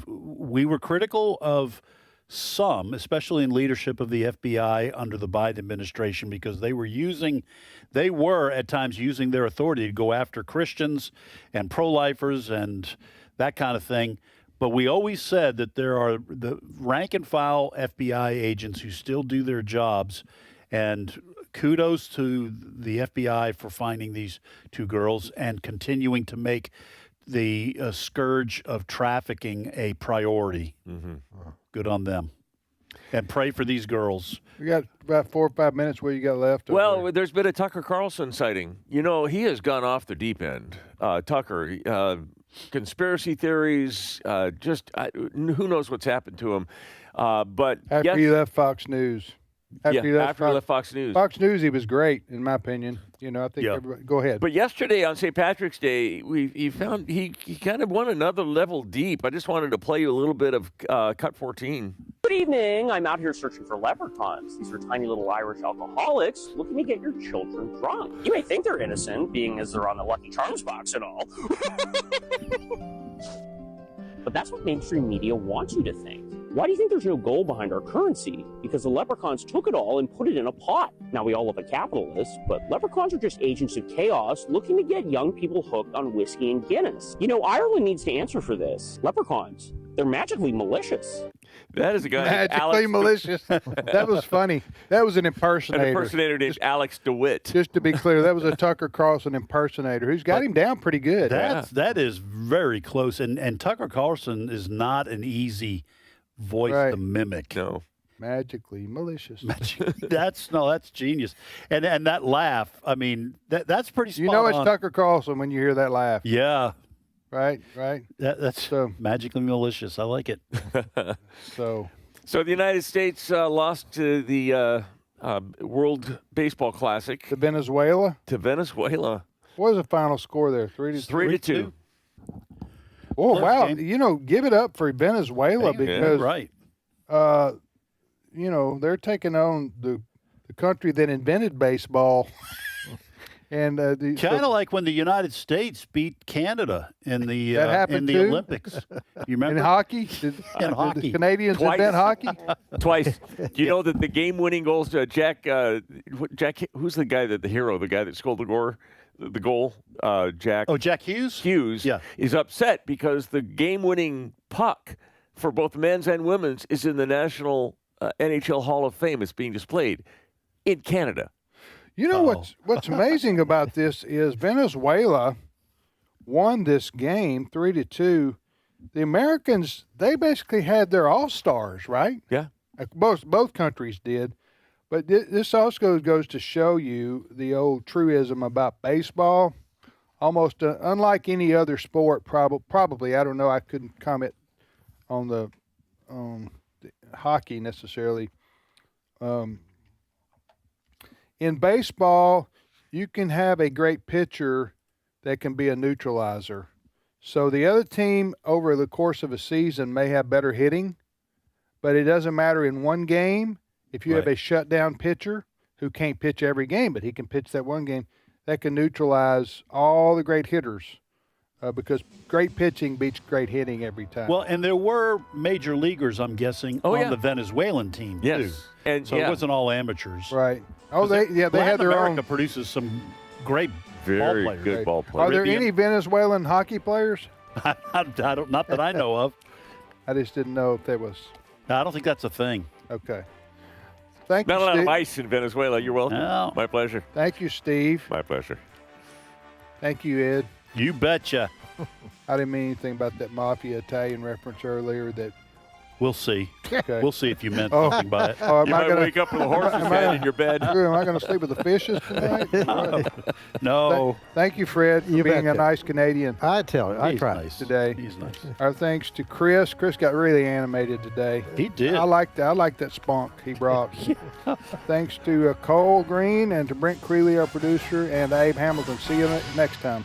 We were critical of some, especially in leadership of the FBI under the Biden administration, because they were at times using their authority to go after Christians and pro-lifers and that kind of thing. But we always said that there are the rank and file FBI agents who still do their jobs, and kudos to the FBI for finding these two girls and continuing to make the scourge of trafficking a priority. Mm-hmm. Good on them. And pray for these girls. We got about 4 or 5 minutes. What you got left? Well, there's been a Tucker Carlson sighting. He has gone off the deep end. Tucker, conspiracy theories, who knows what's happened to him. But after he left Fox News. After he left Fox News. Fox News, he was great, in my opinion. I think everybody, go ahead. But yesterday on St. Patrick's Day, he found he kind of went another level deep. I just wanted to play you a little bit of Cut 14. Good evening. I'm out here searching for leprechauns. These are tiny little Irish alcoholics looking to get your children drunk. You may think they're innocent, being as they're on the Lucky Charms box and all. But that's what mainstream media wants you to think. Why do you think there's no gold behind our currency? Because the leprechauns took it all and put it in a pot. Now, we all love a capitalist, but leprechauns are just agents of chaos looking to get young people hooked on whiskey and Guinness. You know, Ireland needs to answer for this. Leprechauns, they're magically malicious. That is a guy named Magically Alex malicious. That was funny. That was an impersonator. An impersonator named Alex DeWitt. Just to be clear, that was a Tucker Carlson impersonator who's got him down pretty good. That is very close. And Tucker Carlson is not an easy voice to mimic. No. Magically malicious. That's genius. And that laugh, I mean, that's pretty spot You know it's on. Tucker Carlson when you hear that laugh. Yeah. Right. That's magically malicious. I like it. So the United States lost to the World Baseball Classic. To Venezuela? To Venezuela. What was the final score there? 3-2? Oh, wow. game. You know, give it up for Venezuela because, right. You know, they're taking on the country that invented baseball. And kind of like when the United States beat Canada in the That happened too? Olympics. You remember in hockey? Did the Canadians invent hockey? Twice. Do you know that the game-winning goals, Jack, who's the guy the hero, the guy that scored the goal, Jack? Oh, Jack Hughes? Hughes is upset because the game-winning puck for both men's and women's is in the National NHL Hall of Fame. It's being displayed in Canada. You know what's amazing about this is Venezuela won this game 3-2. The Americans, they basically had their all-stars, right? Yeah. Both countries did. But this also goes to show you the old truism about baseball. Almost unlike any other sport, probably, I don't know, I couldn't comment on the hockey necessarily. In baseball, you can have a great pitcher that can be a neutralizer. So the other team over the course of a season may have better hitting, but it doesn't matter in one game. If you have a shutdown pitcher who can't pitch every game, but he can pitch that one game, that can neutralize all the great hitters because great pitching beats great hitting every time. Well, and there were major leaguers, I'm guessing, on the Venezuelan team, too. And so it wasn't all amateurs. Right. Oh, they had their America own. produces some great Very ball players. good ball players. Are there any Venezuelan hockey players? I don't, not that I know of. I just didn't know if there was. I don't think that's a thing. Okay. Thank Not you, a lot Steve. of ice in Venezuela. You're welcome. No. My pleasure. Thank you, Steve. My pleasure. Thank you, Ed. You betcha. I didn't mean anything about that mafia Italian reference earlier. That We'll see. Okay. We'll see if you meant something by it. Oh, You might wake up with a horse's head in your bed. Am I going to sleep with the fishes tonight? No. Thank you, Fred, for being a nice Canadian. I tell you, I He's tried. nice. Today. He's nice. Our thanks to Chris. Chris got really animated today. He did. I like that spunk he brought. Thanks to Cole Green and to Brent Creeley, our producer, and Abe Hamilton. See you next time.